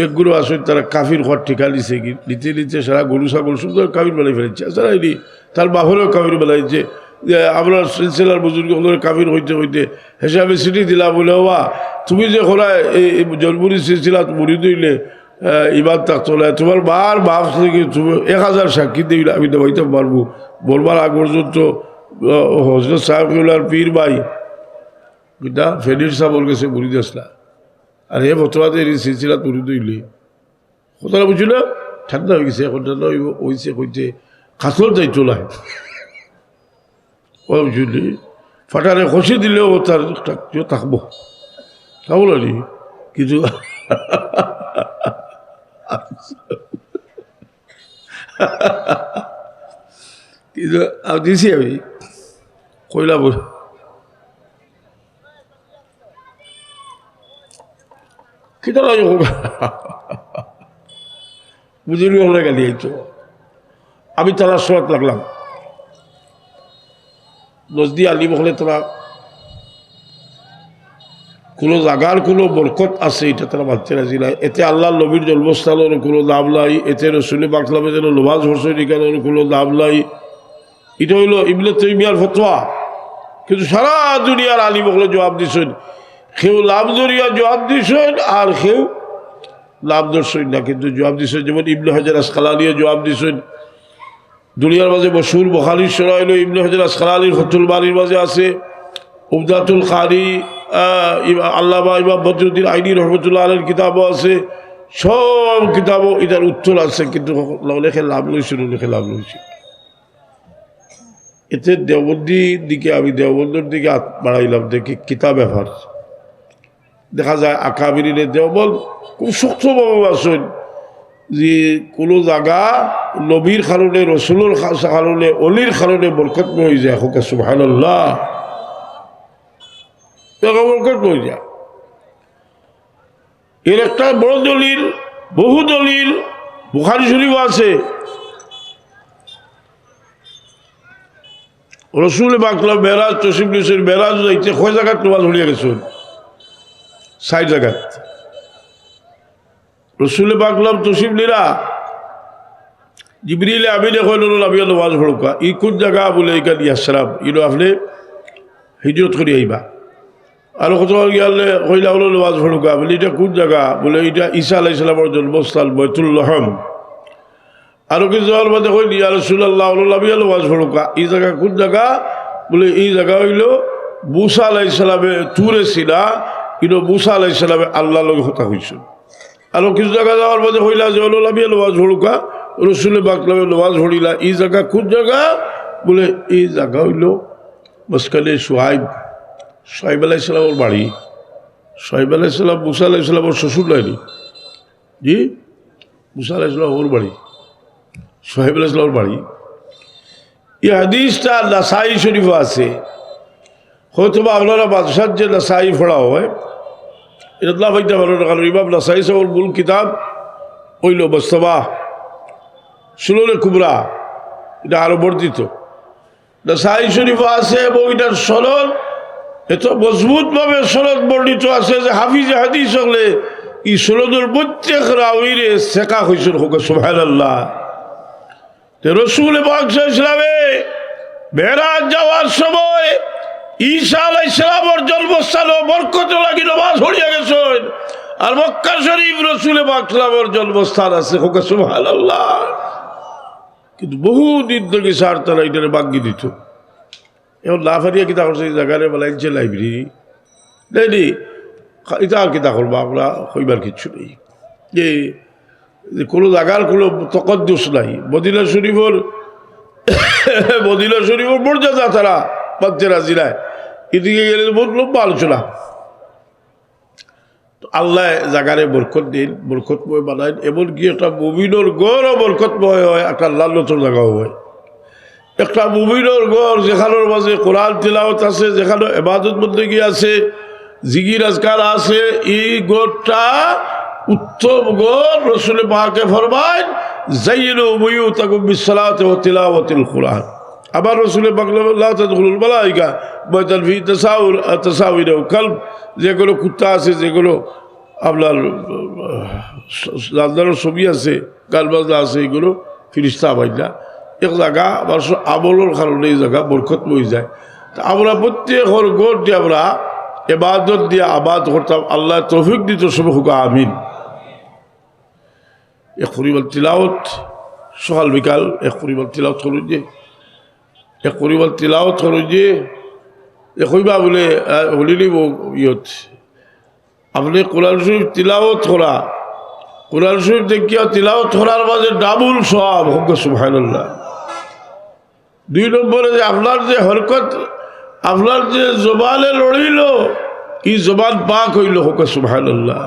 একগুলো আসুন তারা কাফির ঘর ঠিকা নিছে নিতে নিতে সারা গরু ছাগল সুন্দর কাবির বেলায় ফেলেছে সারা এটি তার বাপরেও কাবির বেলাইছে যে আমরা সিলসিলার বুজুর্গ কাবির হইতে হইতে হিসাবে সিটি দিলা বলে হওয়া তুমি যে খোলায় এই জলপুরি সিলসিলা মুড়ি দিলে ইমান থাকতো না তোমার বার বাপ থেকে তুমি 1000 সাক্ষী দিলে আমি দেখাইতে পারবো বলবার আগ পর্যন্ত হজরত সাহেবুল্লাহর পীর ভাই বিটা ফেনির সাহেব গেছে মুড়ি দেশলা আর হে বর্তমানে এই সিলসিলা মুড়ি দিলে কোথাও বুঝল ঠান্ডা হয়ে গেছে এখন ঠান্ডা হয়েছে কইতে কাতল যাই চলায় বুঝলি ফাটারে খসি দিলেও তার থাকবো তাহলে কিছু কিন্তু দিছি আমি কইলা কিতা বুঝলি হলে গেলি এই তো আমি তারা শোয়াত লাগলাম নজদি আলিম হলে তারা কোনো জাগার কোনো বরকত আছে এটা তারা মানতে রাজি না এতে আল্লাহ নবীর জন্মস্থানের কোনো দাম নাই এতে রসুল বাকলামে যেন নমাজ হোসেন এখানের কোনো দাম নাই এটা হইল ইবনে তাইমিয়ার ফতোয়া কিন্তু সারা দুনিয়ার আলিম হলে জবাব দিছেন কেউ লাভ দরিয়া জবাব দিছেন আর কেউ লাভ দর্শন না কিন্তু জবাব দিছেন যেমন ইবনে হাজার আসকালানিও জবাব দিছেন দুনিয়ার মাঝে মশহুর বুখারীর শরহ হইল ইবনে হাজার আসকালানির ফাতুল বারীর মাঝে আছে উবদাতুল কারি আল্লামা ইমাম বদরুদ্দিন আইনি রহমতুল্লাহ আলাইহির কিতাবও আছে সব কিতাবও এটার উত্তর আছে কিন্তু লেখে লাভ লইছে লেখে লাভ লইছে এতে দেওবন্দির দিকে আমি দেওবন্দের দিকে হাত বাড়াইলাম, দেখি কিতাব ব্যাপার দেখা যায় আকাবিরিনে দেওবন্দ খুব শক্তভাবে আসেন যে কোনো জায়গা নবীর কারণে, রসুলের কারণে, অলির কারণে বরকত হয়ে যায়। হোক সুবহানাল্লাহ, বরকত হয়ে যায়। এর একটা বড় দলিল, বহু দলিল বুখারী শরীফ আছে। রসুল বাকলা মেরাজ তসিফ নিয়েছেন, মেরাজ যাইতে কয় জায়গায় নামাজ পড়িয়া গেছেন? ৬০ জায়গায়। রসুল বাকলাম তসিফ নিরা জিবরিল আমিনে কইল আমি নামাজ পড়ুকা, ই কোন জায়গা বলে এইখান ইয়াসরাব, ইনো আপনি হিজরত করে আইবা। আর কত গিয়ালে কইলা হলো নামাজ পড়ুকা বলে এটা কোন জায়গা বলে এটা ঈসা আলাইহিস সালামের জন্মস্থান বাইতুল লাহম। আরো কিছু যাওয়ার মধ্যে কই ইয়া রাসূলুল্লাহ আমি নামাজ পড়ুকা, এই জায়গা কোন জায়গা বলে এই জায়গা হইল মুসা আলাইহিস সালামে তুরে সিনা, কিন্তু মুসা আলাইহিস সালামে আল্লাহর লগে কথা হইছে। আরো কিছু জায়গা যাওয়ার মধ্যে কইলা যে হলো আমি নামাজ পড়ুকা, রসুলের বাকলামে নামাজ পড়িলা, এই জায়গা কোন জায়গা বলে এই জায়গা হইল মসকালে সোহাইব, সোহাইব আলাইহিস সালামের বাড়ি। সোহাইব আলাইহিস সালাম মুসা আলাইহিস সালামের শ্বশুর লাইনি, জি মুসা আলাইহিস সালাম ওর বাড়ি, সোহাইব আলাইহিস সালামের বাড়ি। এই হাদিসটা নাসাই শরীফে আছে। হয়তো বা আপনারা বাদশার যে নাসাই পড়া হয় এটা না ভাইতে পারো না, কারণ ইমাম নাসাই সাহেবের মূল কিতাব হইল মুস্তাবা সুননে কুবরা, এটা আরো বর্ধিত। নাসাই শরীফ আছে এবং এটার সনদ এত মজবুতভাবে সনদ বর্ণিত আছে যে হাফিজে হাদিস হলে এই সনদের প্রত্যেক রাউইরে শেখা হয়েছিল। হোক সুবহানাল্লাহ। রসুল পাক সাল্লাল্লাহু আলাইহি ওয়াসাল্লামে মেরাজ যাওয়ার সময় ঈসা আলাইহিস সালামের জন্মস্থানে বরকত লাগি নামাজ পড়িয়া গেছেন। আর মক্কা শরীফ রসুল পাক সাল্লামের জন্মস্থান আছে। হোক সুবহানাল্লাহ। কিন্তু বহু দিন থেকে স্যার তারা এটারে বাগি দিত। এখন না ফারিয়া কিতা করছে এই জায়গায় বলাইছে লাইব্রেরি নেই, এটা আর কিতা করবো আমরা কইবার কিচ্ছু নেই। যে কোনো জায়গার কোনো তকদ্দুস নাই। মদিনা শরীফের মর্যাদা তারা মানতে রাজি নাই। এদিকে গেলে বহুত লম্বা আলোচনা। আল্লাহ জাগারে বরকত দিন, বরকতময় বানাইন। এমনকি একটা মুমিনের গড়ও বরকতময় হয়, একটা লাল্লতর জায়গাও হয়। একটা মুমিনের গড় যেখানের মাঝে কোরআন তিলাওয়াত আছে, যেখানে ইবাদত বন্দেগী আছে, জিকির আজকার আছে, এই গড়টা উত্তম গড়। রাসূল পাকে ফরমায় যায়িনু বুয়ুতাকুম বিসসালাতি ওয়া তিলাওয়াতিল কুরআন। আবার রাসূল পাক লা তাদখুলুল মালায়েকা বাইতান ফি তাসাউর কলব, যেগুলো কুত্তা আছে, যেগুলো আপনার রান্নার ছবি আছে, গালবাজনা আছে, এগুলো ফিরিস্তা বাইনা এক জায়গা আবার আমলের কারণে এই জায়গা বরকত হয়ে যায়। তা আমরা প্রত্যেকের গড় দিয়ে আমরা ইবাদত দিয়ে আবাদ করতাম। আল্লাহ তৌফিক দিত সব হুক আমিন। এক পরিবার তিলাওয়াত সকাল বিকাল এক পরিবার তিলাওয়াত করুন, যে এক পরিবার তিলাওয়াত করুন, যে একইবা বলে হলিলি ইয়ত আপনি কোরআন শরীফ তিলাওয়াত করা, কোরআন শরীফ দেখিয়া তিলাওয়াত করার মাঝে ডাবল সওয়াব। হোক সুবহানাল্লাহ। ২ নম্বরে যে আপনার যে হরকত, আপনার যে জবানে লড়িল, এই জবান পাক হইল। হোক সুবহানাল্লাহ।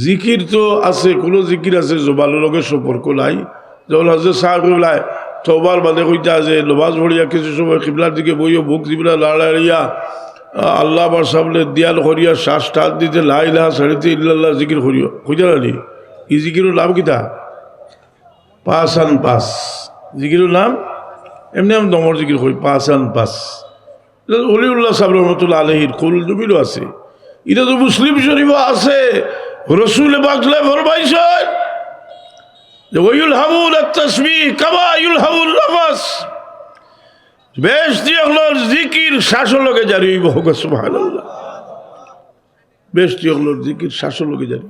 জিকির তো আছে, কোনো জিকির আছে জবানের লগে সম্পর্ক নাই। যেমন হজরত সাহেব তওবার মানে কইতা যে নামাজ পড়িয়া কিছু সময় কিবলার দিকে বইও বুক দিবলা লাড়াইয়া আল্লাহ আমার সামনে দিয়াল করিয়া শ্বাস টান দিতে লা ইলাহা ছাড়িতে ইল্লাল্লাহ জিকির করিও। কইতা নি এই জিকিরের নাম কিতা? পাঁচান পাঁচ জিকিরের নাম। এমনি আমি দমর জিকির করি পাঁচান পাঁচ। অলিউল্লাহ সাহেব রহমতুল্লাহ আলাইহির কুল জমিরও আছে। এটা তো মুসলিম শরীফও আছে। রসুল পাক ফরমাইছেন যে ওয়ায়ুলহামুন আত-তাসবিহ কামা ইউলহামুন নাফাস। বেশটি হলোর জিকির শ্বাসের লগে জারি হইব। হোক সুবহানাল্লাহ। বেশটি হলোর জিকির শ্বাসের লগে জারি।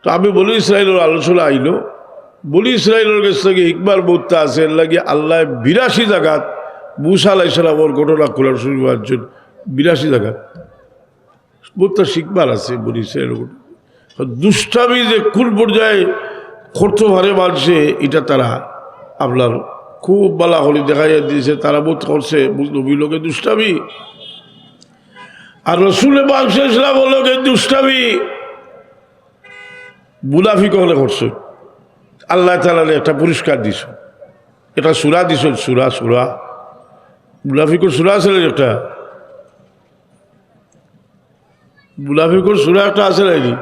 তো আমি বলি ইসরায়েলের আলোচনা আইলো, বলি ইসরায়েলের কাছ থেকে হিকমার বক্তা আছে, এর লাগে আল্লাহ ৮২ জায়গাত মুসা আলাইহিস সালামের ঘটনা কোরআন শরীফের একজন ৮২ জায়গাত বক্তা শিখবার আছে। বলি ইসরায়েলের দুষ্টামি যে কোন পর্যায়ে করতে পারে মানুষে, এটা তারা আপনার খুব বালা হলি দেখাইয়া দিয়েছে, তারা বোধ করছে নবীর লোকে দুষ্টামি, আর রসুল পাক সাল্লাল্লাহু আলাইহি লোকে দুষ্টামি মুনাফিক হলে করছে। আল্লাহ তাআলা একটা পুরস্কার দিছ, এটা সূরা দিছ, সূরা মুনাফিকর সূরা আছে একটা, মুনাফিকর সূরা একটা আছে নাকি,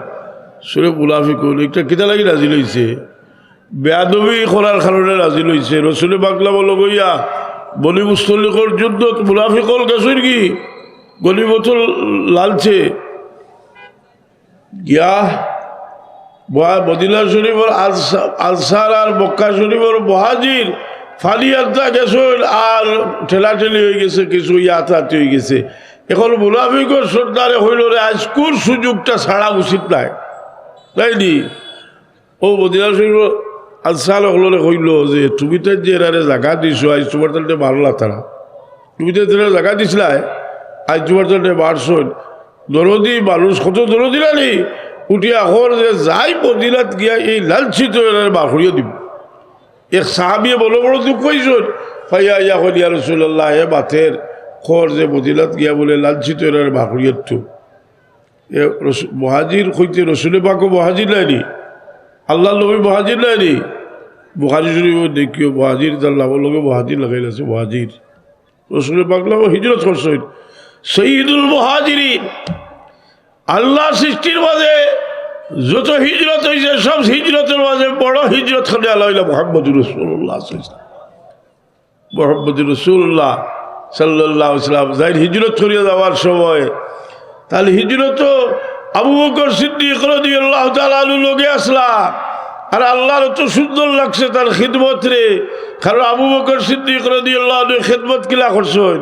সূরা মুনাফিকুন, একটা কিতা লাগি নাজিল হইছে, বেয়াদবি করার কারণে নাজিল হইছে। রসুলে পাগলা বলো গইয়া বনি মুস্তলিকর যুদ্ধত মুনাফিকল গেছেন কি গনিমতল লালছে গিয়া মদিনা শরীফর আলসার আর মক্কা শরীফর মহাজির ফালিয়াতা গেছেন, আর ঠেলাঠেলি হয়ে গেছে, কিছু ইয়াতাতি হয়ে গেছে। এখন মুনাফিকর সর্দারে হইল রে আজকুর সুযোগটা ছাড়া উচিত নাই, তাইনি? ও মদিনা শরীফ আলসার হলরে কইল যে তুমি তো যে এরারে জায়গা দিছো, আজ তোমার তাহলে মারলা তারা, তুমি তো জায়গা দিছিলাই, আজ তোমার তাহলে মারছন, দরদি মানুষ কত দরদি নানি উঠিয়া হর যে যাই মদিনাত গিয়া এই লালচিত বার করিয়া দিব। এক সাহাবিয়ে বড় বড় দুঃখ হয়েছেন, ফাইয়া ইয়া করিয়া রাসূলুল্লাহ এ বাতের খর যে মদিনাত গিয়া বলে লালচিত বার করিয়া তো মহাজির হইতে রসুলে পাকও মহাজির লাইনি, আল্লাহ নবী মহাজির লাইনি। বুখারী শরীফ দেখিও মহাজির তার লাভের লগে মহাজির লাগাইলাছে, মহাজির রসুলে পাকলা হিজরত করছেন, সৈয়দুল মুহাজিরিন। আল্লাহ সৃষ্টির মাঝে যত হিজরত হয়েছে সব হিজরতের মাঝে বড় হিজরত করে আল্লাহ মুহাম্মদুর রাসূলুল্লাহ, মুহাম্মদুর রাসূলুল্লাহ সাল্লাল্লাহু আলাইহি ওয়াসাল্লাম যাই হিজরত করিয়া যাওয়ার সময়, তাহলে হিজরত আবু বকর সিদ্দিক রাদিয়াল্লাহু তাআলা আনহু লগে আসলা, আর আল্লাহর তো সুন্দর লাগছে তার খিদমত রে, কারণ আবু বকর সিদ্দিক রাদিয়াল্লাহু আনহু খিদমত কিলা করছেন,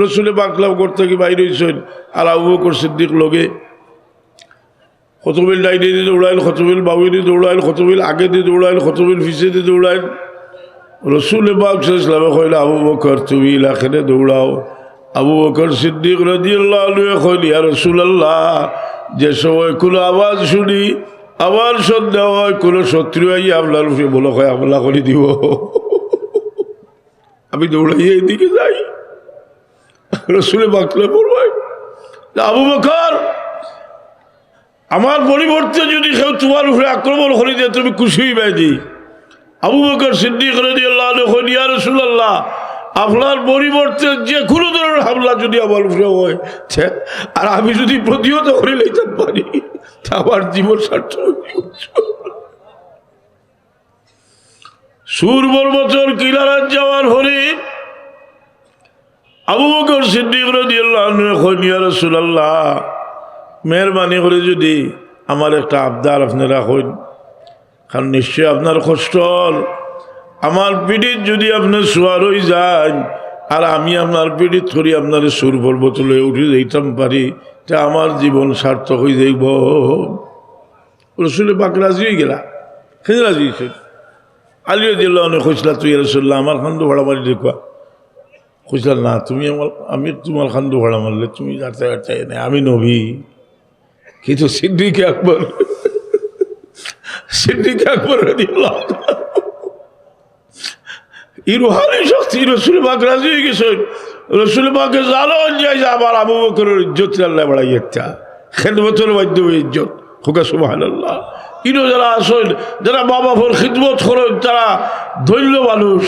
রসুলে পাকলাম করতে কি বাইরে হয়েছেন, আর আবু বকর সিদ্দিক লগে খতবিল ডাইনে দিয়ে দৌড়াইল, খতবিল বাবু দিয়ে দৌড়াইল, খতবিল আগে দিয়ে দৌড়াইল, খতবিল পিছিয়ে দিয়ে দৌড়াইল। রসুল পাক সাল্লাল্লাহু আলাইহি কইল আবু বকর তুমি লাখনে দৌড়াও। আবু বকর সিদ্দিক রাদিয়াল্লাহু আনহু কইল ইয়া রাসূলুল্লাহ, যে সময় কোনো আওয়াজ শুনি আমার সন্দেহ হয় কোনো শত্রু আইয়া আপনার উপরে বলো হয় হামলা করে দিব, আমি দৌড়াইয়া এদিকে যাই। রসুলে বাকলে বলবাই আবু বকর আমার পরিবর্তে যদি কেউ তোমার উপরে আক্রমণ করে দিয়ে তুমি খুশি হইবে জি। আবু বকর সিদ্দিক রাদিয়াল্লাহু আনহু কইল ইয়া রাসূলুল্লাহ, আপনার পরিবর্তে যে কোনো ধরনের হামলা যদি আমার উপরে হয় আর আমি যদি প্রতিহত করে লইতে পারি তা আমার জীবন সার্থক। সুর বছর কিনারাত যাওয়ার হলে আবু বকর সিদ্দিক রাদিয়াল্লাহু আনহু কইল ইয়া রাসূলুল্লাহ, মেহরবানি করে যদি আমার একটা আবদার আপনারা কইন, কারণ নিশ্চয় আপনার কষ্ট, আমার পিঠিত যদি আপনার শোয়ার হয়ে যান আর আমি আপনার পিঠিত করি আপনার সুর পর্বত লয়ে উঠে যাইতাম পারি, তা আমার জীবন সার্থক হয়ে যাইব। রসুলে পাক রাজি হয়ে গেলা, খেয়ে রাজি হয়েছে। আলী রাদিয়াল্লাহু আনহু কইসলা তুই রাসূলুল্লাহ আমার খান্দু ভাড়া মারি দেখবা, কইসলা না তুমি আমি তোমার খান্দু ভাড়া মারলে তুমি যাতে চাই না, আমি নবী। কিন্তু সিদ্দিক আকবর রাদিয়াল্লাহু তাআলা ইরুহানি শক্তি রসুল পাক রাজি হয়ে গেছেন। রসুল পাকে জানো যায় যে আবার আবু বকরের ইজ্জত আল্লাহ বাড়াই একটা খেদমতের মাধ্যমে ইজ্জত হোকা সুবহানাল্লাহ। ইনো যারা আসেন, যারা মা বাবার খিদমত করেন, তারা ধৈর্য মানুষ,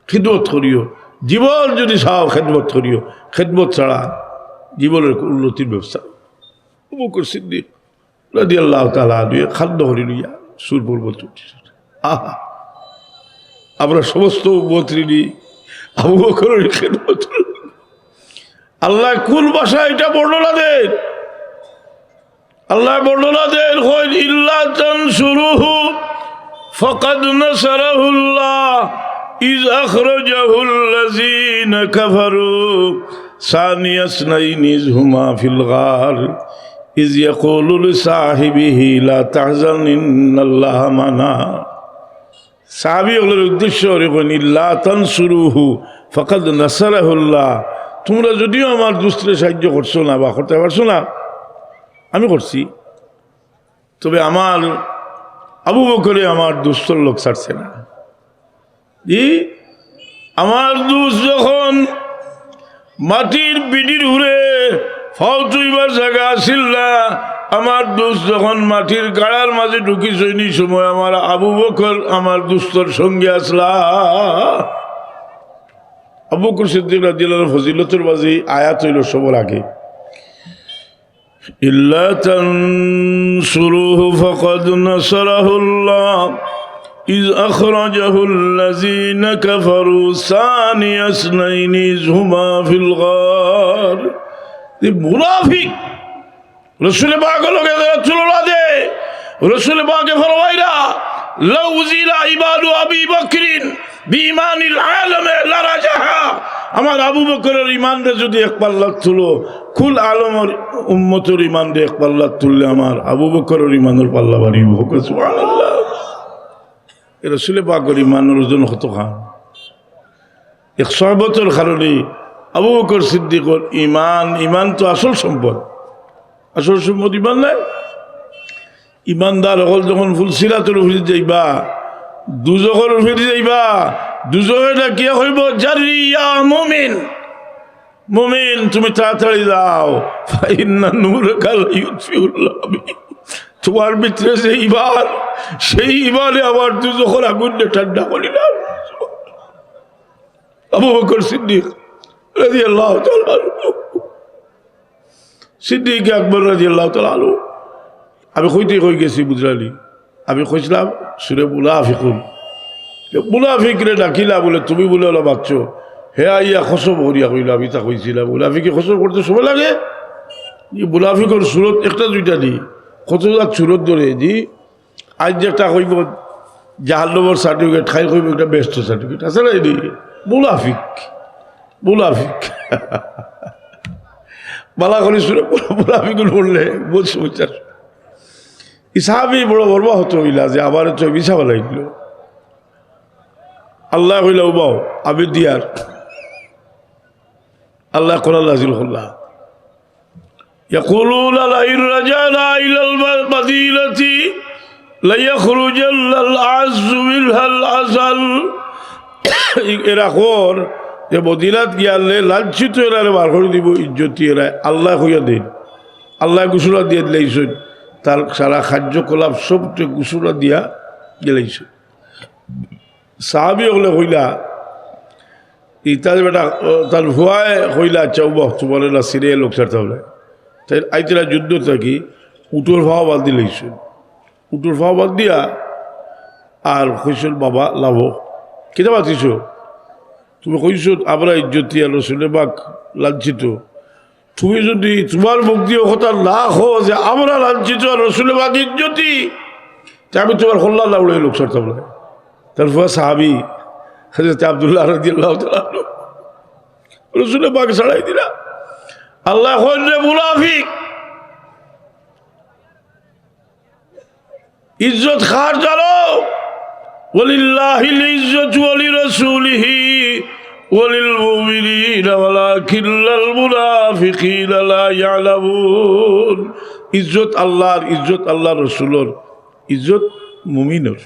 খিদমত করিও, জীবন যদি চাও খেদমত করিও, খেদমত ছাড়া জীবনের উন্নতির ব্যবস্থা। আবু বকর সিদ্দিক রাদিয়াল্লাহু তাআলা আনহু খাদ্য হরি লইয়া সুর পর্বত উঠেছে। আহা, আমরা সমস্ত উম্মতরিনি আবু বকরের খেদমত। আল্লাহ কোন ভাষায় এটা বর্ণনা দেন? আল্লাহ বর্ণনা দেন কইল ইল্লা তানসুরুহু ফাকাদ নাসারাহুল্লাহ ইয আখরাজাহুল্লাযীনা কাফারু সানিয়া ইসনাইনি ইয হুমা ফিল গার ইয ইয়াকুলু লিসাহিবিহি লা তাহজান ইন্নাল্লাহা মা'না। সাহাবীদের উদ্দেশ্য ইল্লা তানসুরুহু ফাকাদ নাসারাহুল্লাহ, তোমরা যদিও আমার দুস্ত্রে সাহায্য করছো না বা করতে পারছো না, আমি করছি, তবে আমার আবু বকরে আমার দুস্তর লোক ছাড়ছে না। জি আমার দুষ যখন মাটির পিটির উড়ে ফাও তুইবার জায়গা আসিল না, আমার দুষ যখন মাটির গাড়ার মাঝে ঢুকি সৈনি সময় আমার আবু বকর আমার দুস্তর সঙ্গে আসলা। আবু বকর সিদ্দিক রাদিয়াল্লাহু আনহু ফজিলতের বাজি আয়াত হইল সবার আগে, ইল্লা তানসুরুহু ফাকাদ নাসারাহুল্লাহ إذ أخرجه الذين كفروا ثاني اثنين إذ هما في الغار। মুনাফিক রসুল পাক লোকে চুলো দে, রসুল পাকে ফরমাইরা লাউ উজিলা ইবাদু আবি বকরিন বিঈমানিল আলামে লারাজাহা। আমার আবু বকরের ঈমান রে যদি এক পাল্লা তুলো, কুল আলমের উম্মতের ঈমান রে এক পাল্লা তুললে আমার আবু বকরের ঈমানের পাল্লা বাড়িব। সুবহানাল্লাহ। রসুল পাকের ঈমানের ওজন কত খান? 100 বছর কারণে আবু বকর সিদ্দিকর ঈমান তো আসল সম্পদ। আসল সম্পদ ঈমান নাই। ঈমানদার হল যখন ফুলসিরাতের উপরে যাইবা, দুজখের উপরে যাইবা, দুজখেটা কি হইব? জারিয়া মুমিন, মুমিন তুমি তাড়াতাড়ি যাও, ফাইন্না নূরাকা লা ইউতফিউল্লাহ বিহি। তোমার ভিতরে যে ঈমান, সেই ঈমানে আবার দুজখের আগুনটা ঠান্ডা করি না। আবু বকর সিদ্দিক রাদিয়াল্লাহু তাআলা আনহু, সিদ্দিক আকবর রাদিয়াল্লাহু তাআলা আনহু। আমি কই গেছি বুঝলালি, আমি কইছিলাম সূরা মুনাফিকুন, মুনাফিকরে ডাকিলা বলে তুমি বলে ওলা বাচ্চ হে আইয়া খসব করিয়া কইল। আমি তা কইছিলাম মুনাফিকে খসব করতে সময় লাগে। মুনাফিকর সুরত একটা দুইটা দি কতটা সুরত ধরে দি। আজ যেটা কইব জাহান্নামের সার্টিফিকেট, খাই কইব একটা বেস্ট সার্টিফিকেট আছে না? এদি মুনাফিক, মুনাফিক বালা করি সুরে মুনাফিকুল পড়লে বলছে বুঝার ইসাহাবি বড় বর্বা হতো হইলা যে আবার তো বিছা বালাইল। আল্লাহ হইলা উবাও আমি দিয়ার আল্লাহ কোরআন নাযিল করলা, ইয়াকুলুনা লাইন রাজানা ইলাল মাদিনাতি লা ইয়াখরুজাল আযযু মিনহাল আযাল। এরা কর যে মদিনাত গিয়ালে লাঞ্ছিত এরা বার করে দিব, ইজ্জতি এরা আল্লাহ হইয়া দিন। আল্লাহ ঘোষণা দিয়ে দিলেইছেন, তার সারা কার্যকলাপ সবটা ঘোষণা দিয়া গেলেইছেন। সাহাবি হলে হইলা ইতার বেটা তার ভুয়ায় হইলা চৌব তোমার না সিরিয়া লোক ছাড়তে হলে তাই আইতরা যুদ্ধ থাকি উটোর ভাও বাদ দিলেইছেন। উটোর ভাও বাদ দিয়া আর কইছেন বাবা লাভ কেটে পাতিস, তুমি কইস আমরা ইজ্জতি আর রসুলে বাক লাঞ্ছিত। তুমি যদি তোমার মুখ দিয়ে কথা না হো যে আমরা লাঞ্ছিত আর রসুলে বাক ইজ্জতি, আমি তোমার হল্লা না উড়ে লোক ছাড়তাম না। তারপর সাহাবি হযরত আব্দুল্লাহ রাদিয়াল্লাহু তাআলা রসুলে বাক ছাড়াই দিলা। আল্লাহ কইলে মুনাফিক ইজ্জত খার জানো, ওয়ালিল্লাহিল ইজ্জতু ওয়ালিরাসূলিহি ওয়ালিল মুমিনিনা ওয়ালাকিন্নাল মুনাফিকিনা লা ইয়ালামুন। ইজ্জত আল্লাহর, ইজ্জত আল্লাহর রসুলের, ইজ্জত মুমিনের।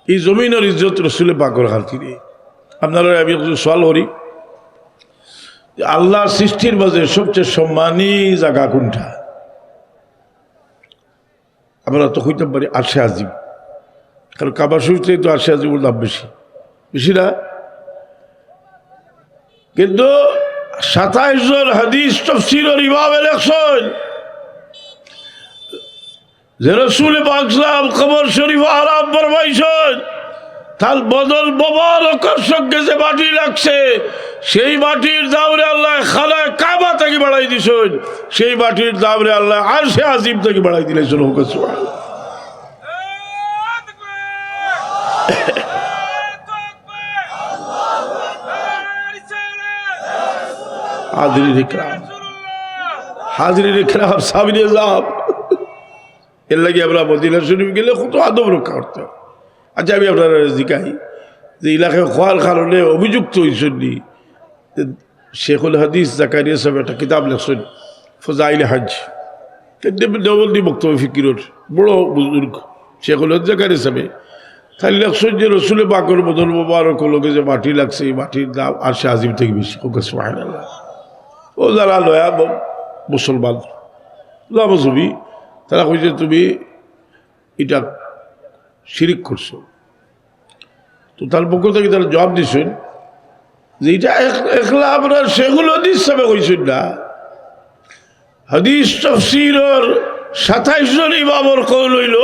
এই জমিনের ইজ্জত রসুলে পাকের খাতিরে। আপনারা আমি সওয়াল করি, আল্লাহর সৃষ্টির মাঝে সবচেয়ে সম্মানী জায়গা কোনটা? আমরা তো হইতে পারি আরশে আজিম, কারণ কাবা শরীফে তো আরশে আজিমের দাম বেশি, বেশি না? কিন্তু 27 জন হাদিস তাফসীরের ইমামে লেখছেন যে রাসূল পাক সাল্লাল্লাহু কবর শরীফ আরাম ফরমাইছেন, তার বদল মোবারকের সঙ্গে যে মাটি লাগছে সেই মাটির দামরে আল্লাহ খানায় কাবা থেকে বাড়াই দিছেন, সেই মাটির দামরে আল্লাহ আরশে আজিম থেকে বাড়াই দিলেছেন। হাজির ইকরাম সাবিরে যাব, এর লাগে আমরা মদিনা শরীফ গেলে কত আদব রক্ষা করতে। আচ্ছা আমি আপনারা জিজ্ঞাই যে এলাকায় হওয়ার কারণে অভিযুক্ত হয়েছেন নি শেখুল হাদিস জাকারিয়া সাহেব একটা কিতাব লেখছেন ফজাইল হাজ, দেওবন্দি বক্তব্য ফিকিরের বড় বুজুর্গ শেখুল হাদিস জাকারিয়া সাহেব তাই লেখছেন যে রসুলে পাকের বদল মোবারক লোকে যে মাটি লাগছে এই মাটির দাম আর সে আজিম থেকে বেশি সুবহানাল্লাহ। ও যারা লয়া মুসলমান লাভজবি তারা কইছে তুমি এটা শিরিক করছো। তো তার পক্ষ থেকে তারা জবাব দিছেন যে এটা একলা আপনার সেগুলো হাদিস হিসাবে কইছেন না, হাদিস তাফসীরের ২৭ জন ইমামের কওল হইল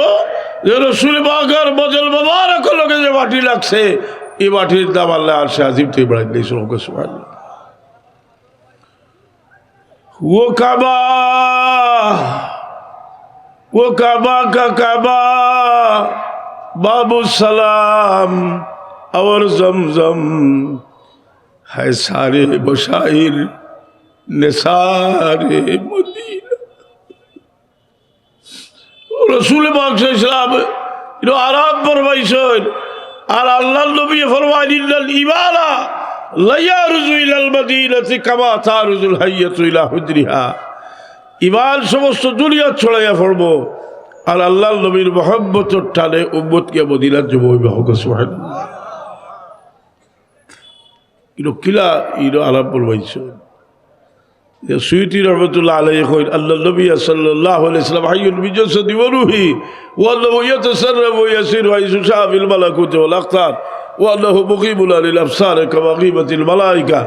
যে রসুল পাকের বদল মোবারক লোকে যে মাটি লাগছে এই মাটির দাম আল্লাহ আর সে আজিম থেকে বাড়াই দিয়েছিল। সুবহানাল্লাহ। वो काबा का काबा बाबू सलाम और जमजम है सारे बशाइर निसारे मदीना। रसूल पाक सल्लल्लाहु अलैहि वसल्लम आराम फरमाइছেন আর আল্লাহর নবী ফরমাইলেন ইমানা লায়ারজু ইলাল মদিনাতি কামা তারজুল হাইয়াতু ইলা হুজরিহা। ইমান সমস্ত দুনিয়া ছড়াইয়া পড়ব আর আল্লাহর নবীর মহব্বতের টানে উম্মতকে মদিনার যাব সুবহানাল্লাহ। ইনো কিলা ইনো আলাপ বলবাইছো সুয়ুতি রহমাতুল্লাহ আলাইহি কইন আল্লাহ নবী সাল্লাল্লাহু আলাইহি ওয়াসাল্লাম হাইয়ুন বিজাসদি ওয়া রূহি ওয়া আল্লাহু ইয়াতাসাররাফু ওয়া ইয়াসিরু হাইসু শাআ ফিল মালাকুতি ওয়াল আখতার ওয়া আল্লাহু মুকিবুল লিল আবসার কামা গীবাতিল মালায়েকা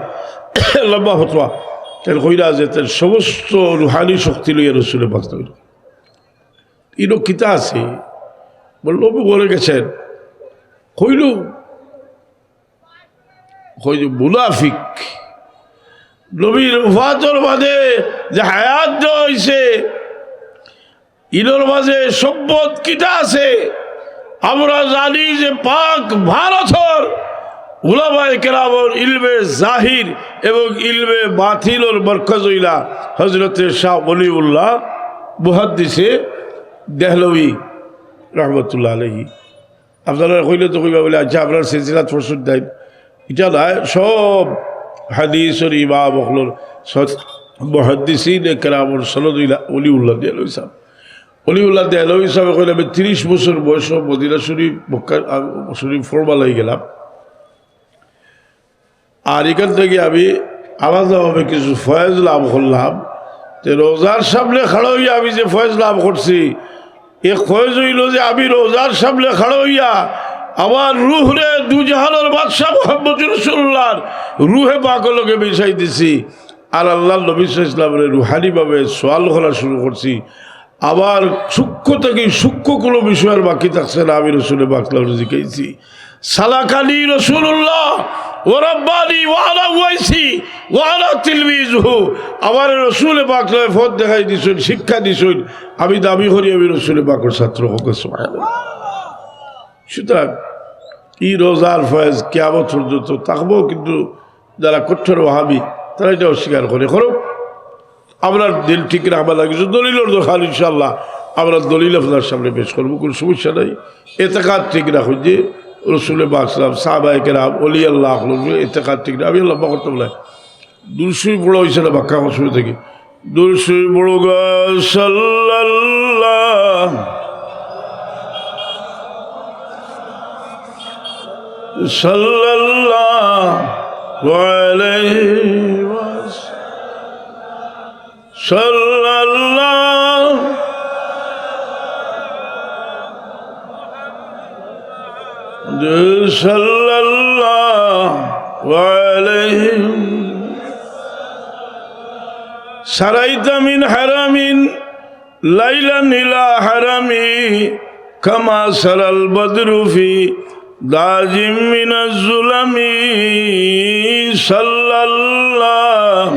লম্বা ফতোয়া। তার কইরা যে তার সমস্ত রুহানি শক্তি লইয়া রাসূলের পাক তৈরি ইনো কিতা আছে বলল বলে গেছেন কইল মুনাফিক নবীর ওফাতের মাঝে যে হায়াত দেওয়া হয়েছে ইনোর মাঝে সম্পদ কিটা আছে আমরা জানি যে পাক ভারতের উলামায়ে কেরামের ইলমে জাহির এবং ইলমে বাতিলের মরকজ হইলা হযরত শাহ ওলিউল্লাহ মুহাদ্দিসে দেহলভী রহমতুল্লাহ আলাইহি। আপনারা কইলে তো কইবা বলে আচ্ছা আপনার সিলসিলাত ফরসুদ দেন এটা না, সব হাদিসের ইমাম হলোর মুহাদ্দিসিন কেরামের সনদ ওলিউল্লাহ দেহলভী সাহেব অলিউল্লাহ দেহলভী সাহেব কইলে আমি 30 বছর বয়স মদিনা শরীফ মক্কা শরীফ ফরমালাই গেলাম আর এখান থেকে আমি আলাদাভাবে কিছু ফয়েজ লাভ করলাম। তো রোজার সামনে খাড়া হইয়া আমি যে ফয়েজ লাভ করছি এ ফয়েজ হইল যে আমি রোজার সামনে খাড়া হইয়া আমার রুহ রে দুজাহানের বাদশাহ মুহাম্মদ রাসূলুল্লাহর রুহে পাকলকে মিশাই দিছি আর আল্লাহ নবী সাল্লাল্লাহু আলাইহি ওয়াসাল্লামের রুহানিভাবে সোয়াল করা শুরু করছি। আবার সূক্ষ্ম থেকে সূক্ষ্ম কোনো বিষয়ের বাকি থাকছে না, আমি রসুলের বাকলাম জিকাইছি সালাকানি রসুল্লাহ ও রব্বানি ওয়ালা ওয়াইসি ওয়ালা তিলমিজহু। আমার রসুলে বাকলায় ফত দেখাই দিছেন, শিক্ষা দিছেন, আমি দাবি করি আমি রসুলে বাকর ছাত্র হোক। সুবহানাল্লাহ। সুতরাং এই রোজার ফয়েজ কিয়ামত পর্যন্ত থাকবো, কিন্তু যারা কঠোর ওয়াহাবি তারা এটা অস্বীকার করে করো। আমরা দিল ঠিক রাখবার লাগে দলিলের দরকার ইনশাল্লাহ আমরা দলিল আপনার সামনে পেশ করবো, কোনো সমস্যা নাই। এতেকাদ ঠিক রাখুন যে রসুল পাক সাহাবায়ে কেরাম ওলি আল্লাহ এতেকাদ ঠিক আমি আল্লাহ করতে বলে দুরসুই বড় হয়েছে না বাক্কা শুরু থেকে দুরসুই বড় গা সাল্লাল্লাহ সাল্লাল্লাহু আলাইহি সাল্লাল্লাহু সাল্লাল্লাহু আলাইহি সারাইতা মিন হারামিন লাইলান ইলা হারামি কামা সারাল বদরু ফি দাজিম মিনাজ জুলামি সাল্লাল্লাহু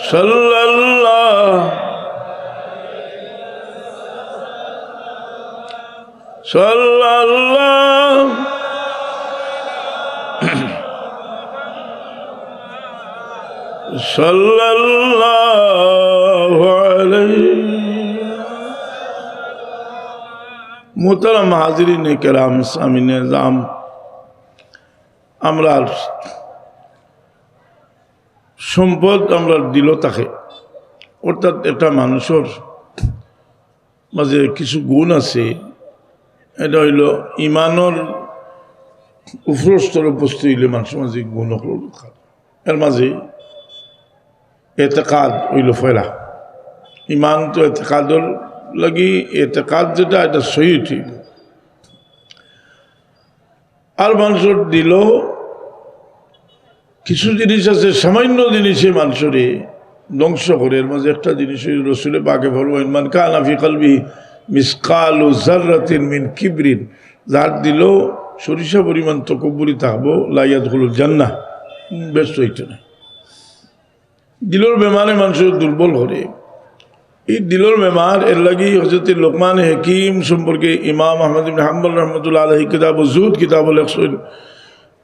সাল্লাল্লাহু সাল্লাল্লাহু সাল্লাল্লাহু আলাইহি। মোহতারাম হাজিরিনে কেরাম সামিনে জাম, আমরা সম্পদ আমরা দিল তাকে, অর্থাৎ একটা মানুষের মাঝে কিছু গুণ আছে, এটা হইল ইমানের উপরস্তর উপস্থিত হইলে মানুষের মাঝে গুণ এর মাঝে এতেকাদ হইল ফেরা। ইমান তো এতেকাদর লাগি, এতেকাদ যেটা এটা সহি ঠিক। আর মানুষের দিল কিছু জিনিস আছে, সামান্য জিনিসে মানুষের ধ্বংস করে। এর মাঝে একটা জিনিস রসুলে পাকে বলবেন, মান কানা ফি কলবি মিসকালু যাররাতিন মিন কিবরিন, যার দিল সরিষা পরিমাণ তকব্বুরি থাকবো লা ইয়াদখুলুল জান্নাহ, ব্যস্ত হইতে না। দিলর বেমারে মানুষের দুর্বল করে। এই দিলর বেমার এর লাগি হযরত লোকমান হাকিম সম্পর্কে ইমাম আহমদ ইবনে হাম্বল রহমতুল্লাহ আলাইহি কিতাব যুহদ কিতাব লেখছেন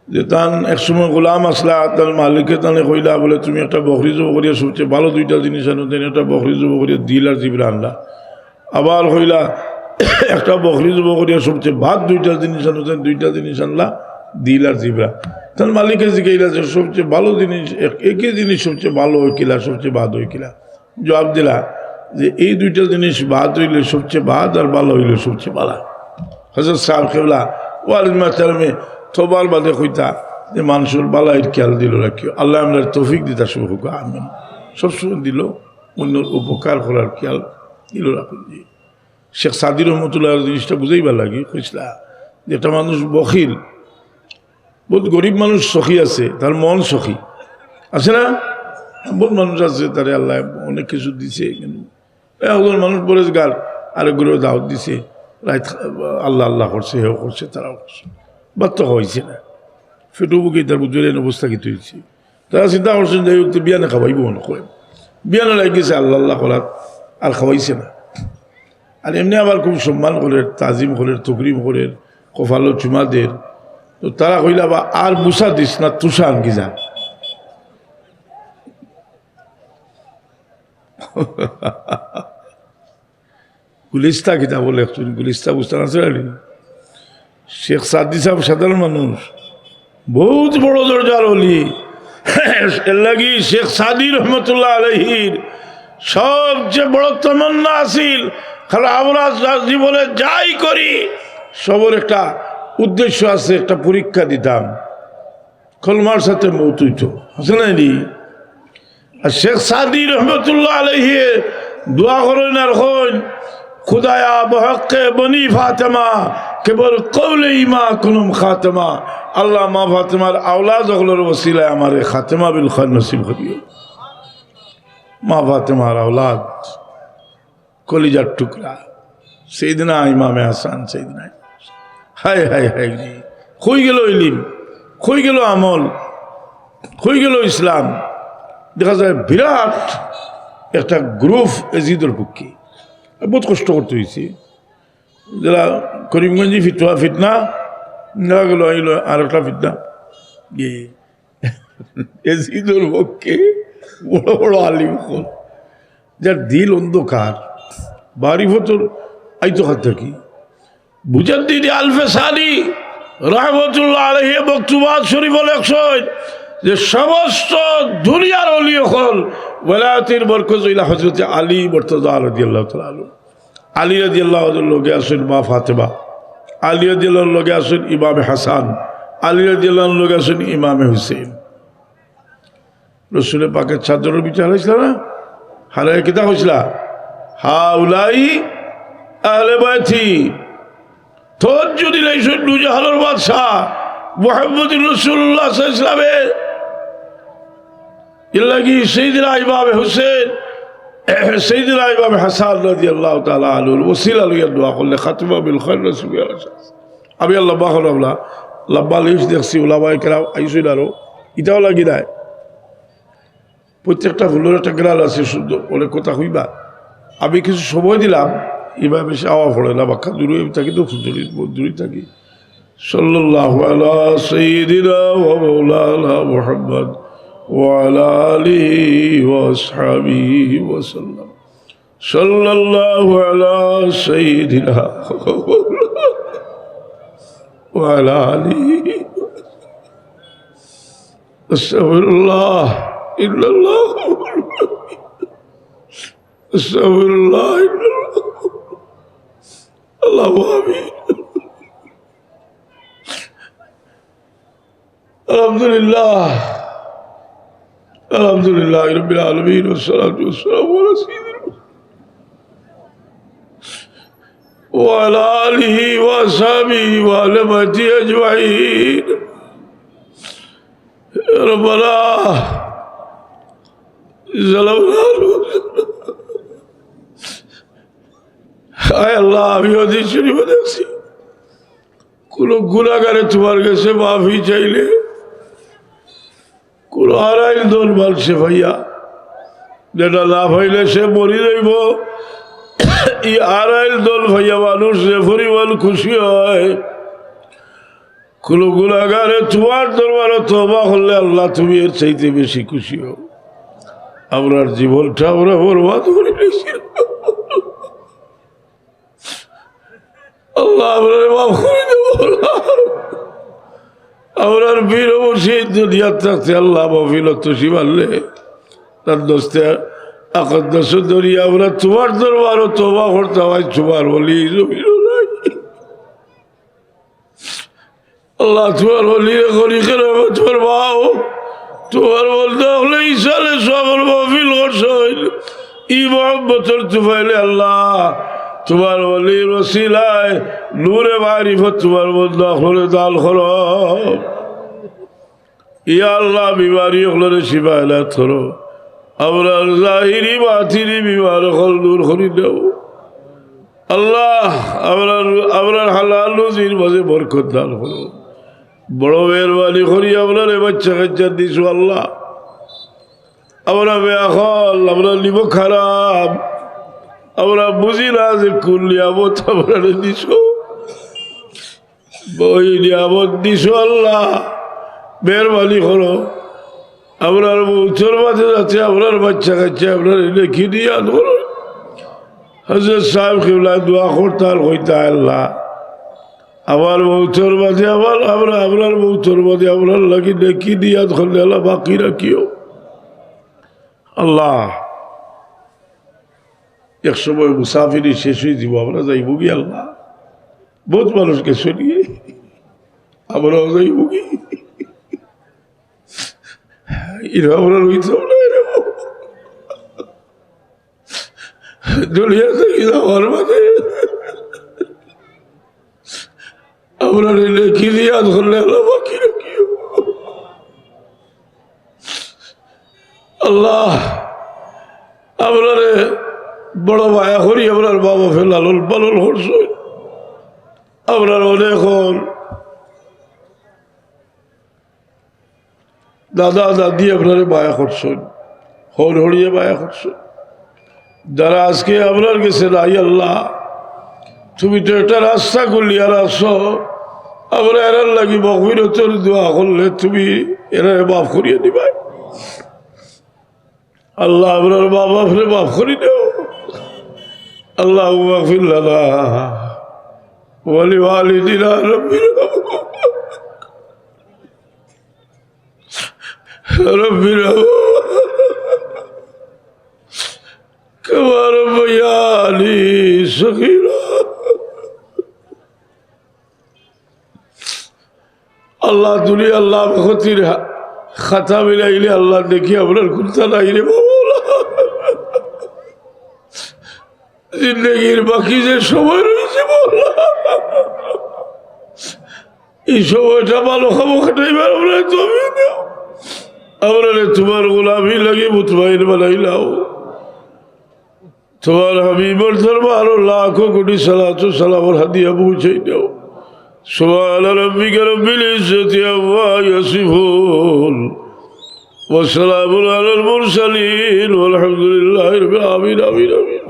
যে তান একসময় গোলাম আসলা তার মালিকে তানে কইলা, বলে তুমি একটা বকরি জব করিয়া সবচেয়ে ভালো দুইটা জিনিস আনো, তেন একটা বকরি জব করিয়া দিল আর জিবরা আনলা। আবার কইলা একটা বকরি জব করিয়া সবচেয়ে ভাত দুইটা জিনিস আনো, তেন দুইটা জিনিস আনলা, দিল আর জিবরা। তার মালিকে জিজ্ঞাসা যে সবচেয়ে ভালো জিনিস একই জিনিস সবচেয়ে ভালো হয় কিলা, সবচেয়ে বাদ হয় কিলা? জবাব দিলা যে এই দুইটা জিনিস বাদ হইলে সবচেয়ে বাদ, আর ভালো হইলে সবচেয়ে ভালো। হযরত সাহেব কেবলা ওয়ালিমা তারমে তোবার বাদে কইতা যে মানুষের বালাইয়ের খেয়াল দিল রাখিও, আল্লাহ আমরা তৌফিক দিতা শুভ হোক, আমিন। সবসময় দিল অন্যর উপকার করার খেয়াল দিল রাখুন। জি শেখ সাদি রহমতুল্লাহ জিনিসটা বুঝাইবার লাগে, কইসলা যে একটা মানুষ বখিল, বহুত গরিব মানুষ সখী আছে, তার মন সখী আছে না? বহুত মানুষ আছে তারে আল্লাহ অনেক কিছু দিছে, কিন্তু একজন মানুষ পরেশগার আরেকগুলো দাওয়াত দিছে, রাত আল্লাহ আল্লাহ করছে, হেও করছে, তারাও করছে, বাত্য হয়েছে না, ফেটু বুকে তার বুঝলেন অবস্থা কি হয়েছে। তারা চিন্তা করছেন যে বিয়ানে খাওয়াইব না, বিয়ানে লাগিয়েছে আল্লাহ আল্লাহ করার, আর খাওয়াইছে না। আর এমনি আবার খুব সম্মান করে, তাজিম করে, তকরিম করে, কপালো চুমা দের। তো তারা কইলা বা আর বুসা দিস না, তুষা আনকি যা। গুলিস্তা কিতাব লেখছেন, গুলিস্তা বুঝতে আছে। শেখ সাদি সাহেব সাধারণ মানুষ, বহুত বড় দরজার অলি। এর লাগি শেখ সাদি রহমতুল্লাহ আলাইহির সবচেয়ে বড় তমন্না আছিল, খালি আমরা জীবনে যাই করি সবর একটা উদ্দেশ্য আছে, একটা পরীক্ষা দিতাম, কলমার সাথে মৌত হইত, আছে না? আর শেখ সাদি রহমতুল্লাহ আলাইহি দোয়া করেন আর হন, খুদায়া বহকে বনি ফাতেমা কেবল কৌলে ইমা কুনুম খাতেমা, আল্লাহ মা ফাতেমার আওলাদ হলোর ওসিলায় আমার খাতেমা বিল খান নসিব করিও। মা ফাতেমার আওলাদ, কলিজার টুকরা সেইদিনা ইমামে হাসান, সেইদিনা হাই হাই হাই, কই গেল ইলিম, কই গেল আমল, কই গেল ইসলাম। দেখা যায় বিরাট একটা গ্রুপ এজিদের পক্ষে বহুত কষ্ট করতে হয়েছে। যারা করিমগঞ্জি ফিতনা নেওয়া গেল, আইল আর একটা ফিতনা এজিদের পক্ষে বড় বড় আলিম হল, যার দিল অন্ধকার, বাড়ি ফতর আইতো হাত থাকি। মুজাদ্দিদ আল-ফেসানি রাহমাতুল্লাহ আলাইহি বক্তব্য শরীফ লেখছেন যে সমস্ত দুনিয়ার ওলি হল ওলায়াতের বরকত হইলা হযরত আলী মুর্তজা রাদিয়াল্লাহু তাআলা আনহু। আলী রাদিয়াল্লাহু আনহুর লগে আছেন মা ফাতেমা, আলী রাদিয়াল্লাহু লগে আছেন ইমাম হাসান, আলী রাদিয়াল্লাহু লগে আছেন ইমাম হুসেন। রাসূলের পাকের চাদরের বিচার হইছিল না, হারায় কিতা হইছিল, হাউলাই আহলে বাইতি। তোর যদি লাইছেন দুজাহানের বাদশাহ মুহাম্মদুর রাসূলুল্লাহ সাল্লাল্লাহু আলাইহি ওয়াসাল্লামের ইল্লাহি সাইয়্যিদুনা ইমাম হুসেন, সাইয়্যিদুনা ইমাম হাসান রাদিয়াল্লাহু তাআলা আনহুর ওসিলা লইয়া দোয়া করলে খাতমা বিল খায়র রাসূলুল্লাহ। আমি আল্লাহ বাহর আল্লাহ লাব্বা লিস দেখছি ওলামায়ে কেরাম আইসুল, আরো ইটাও লাগি নাই, প্রত্যেকটা ফুলের একটা গ্রাল আছে শুদ্ধ বলে কথা হইবা। আমি কিছু সময় দিলাম, এবার বেশি আওয়া পড়ে না, বাক্কা দূরে থাকি তো দূরে থাকি। সাল্লাল্লাহু আলা সাইয়্যিদিনা ওয়া মাওলানা মুহাম্মদ ওয়া আলা আলিহি ওয়া আসহাবিহি ওয়া সাল্লাম। সাল্লাল্লাহু আলা সাইয়্যিদিনা ওয়া আলা আলিহি। আস্তাগফিরুল্লাহ ইল্লাল্লাহ, আস্তাগফিরুল্লাহ ইল্লাল্লাহ। আল্লাহু আমিন। আলহামদুলিল্লাহ আলহামদুলিল্লাহ রাব্বিল আলামিন ওয়াসসালাতু ওয়াসসালামু আলা সাইয়্যিদিল ওয়া আলা আলিহি ওয়া আসহাবিহি ওয়া আলা মাতি আজমাইন। রব্বানা যালামনা আয় আল্লাহ, আমি হাদিস শরীফে দেখছি কোন গুনাহগারে তোমার কাছে মাফি চাইলে কোন আড়াইল দল মানছে ভাইয়া, যেটা না ভাইলে সে মরি যাইব। এই আড়াইল দল ভাইয়া মানুষ যে পরিমাণ খুশি হয়, কোন গুনাহগারে তোমার দরবারে তওবা করলে আল্লাহ তুমি এর চাইতে বেশি খুশি হও। আমরার জীবনটা আমরা বরবাদ করে নিয়েছি আল্লাহ, আমরা মাফ করে দেবো। আমরার বীর মুর্শিদ দুনিয়ার থাকতে আল্লাহ মফিলত শিবাল্লে তার দোস্তে আকদ্দস দরিয়া আমরা তোমার দরবারও তওবা করতে হয়। তোমার বলি জমির নাই আল্লাহ, তোমার বলি গরিকের তোমার বাও তোমার বলতে হলে ইসালে সবর মফিল করছেন ই মোহাম্মতের তুফাইলে আল্লাহ তোমার বলির ওসিলায় নূরে মারিফত তোমার বন্ধা হলে দাল করো। ইয়া আল্লাহ, বিমারি হলে শিফা এলাত করো। আমরা জাহিরি বাতিনি বিমার হল দূর করি দেও আল্লাহ। আমরা হালাল রুজির মাঝে বরকত দান করো। বড় মেহরবানি করি আপনার বাচ্চা কাচ্চা দিছো আল্লাহ। আমরা বেআখল, আমরা নিব খারাপ, আমরা বুঝি না যে কোন নিয়ামত আমরা দিছ। বই নিয়ামত দিছ আল্লাহ, মেহরবানি করো। আপনার মৌচর মাঝে যাচ্ছে আপনার বাচ্চা কাচ্চা আপনার লেখি দিয়ে ধরো। হযরত সাহেব কিবলা দোয়া করতাল কইতা আল্লাহ আমার মৌচর মাঝে আপনার মৌচর মাঝে আপনার লাগি লেখি দিয়া ধরলে আল্লাহ বাকি রাখিও আল্লাহ। এক সময় মুসাফিরি শেষ হয়ে যাব, আমরা যাইব কি আল্লাহ? বহুত মানুষকে শুনিয়ে আমরাও যাইব কি? আমরা রইতাম না এরকম দুনিয়া থেকে যাওয়ার মাঝে আমরা লেখি দিয়া ধরলে আল্লাহ বাকি রাখিও আল্লাহ। আপনারে বড় মায়া করি, আপনার বাবা ফের লালন পালন করছে, আপনার অনেক দাদা দাদি আপনার মায়া করছেন, হর হরিয়ে মায়া করছেন। যারা আজকে আপনার কাছে নাই আল্লাহ, তুমি তো একটা রাস্তা করলি আর আসো, আমরা এরার লাগি মগফিরতের দোয়া করলে তুমি এরা মাফ করিয়ে দিবা আল্লাহ। আপনার বাবা ফেলে মাফ করি দেও আল্লাহ। মাগফির লানা ওয়া লিওয়ালিদিনা রব্বির কামা রাব্বায়ানি সগীরা। আল্লাহ তুমি আল্লাহ ক্ষতির খাতা মিলাইলে আল্লাহ দেখি আপনার কুর্তা নাই রে বাবা। জিন্দগির বাকি যে সময় রয়েছে এই সময়টা ভালো খাবো খাটাইবার আমরা তুমি দাও। আমরা তোমার গোলামি লাগে মুতমাইন বানাইলাও। তোমার হাবিবর দরবার লাখো কোটি সালাতু সালামের হাদিয়া পৌঁছাই দাও। সুবহান রাব্বিকা রাব্বিল ইজ্জাতি আম্মা ইয়াসিফুন ওয়া সালামুন আলাল মুরসালিন ওয়াল হামদুলিল্লাহি রাব্বিল আলামিন। আমিন আমিন।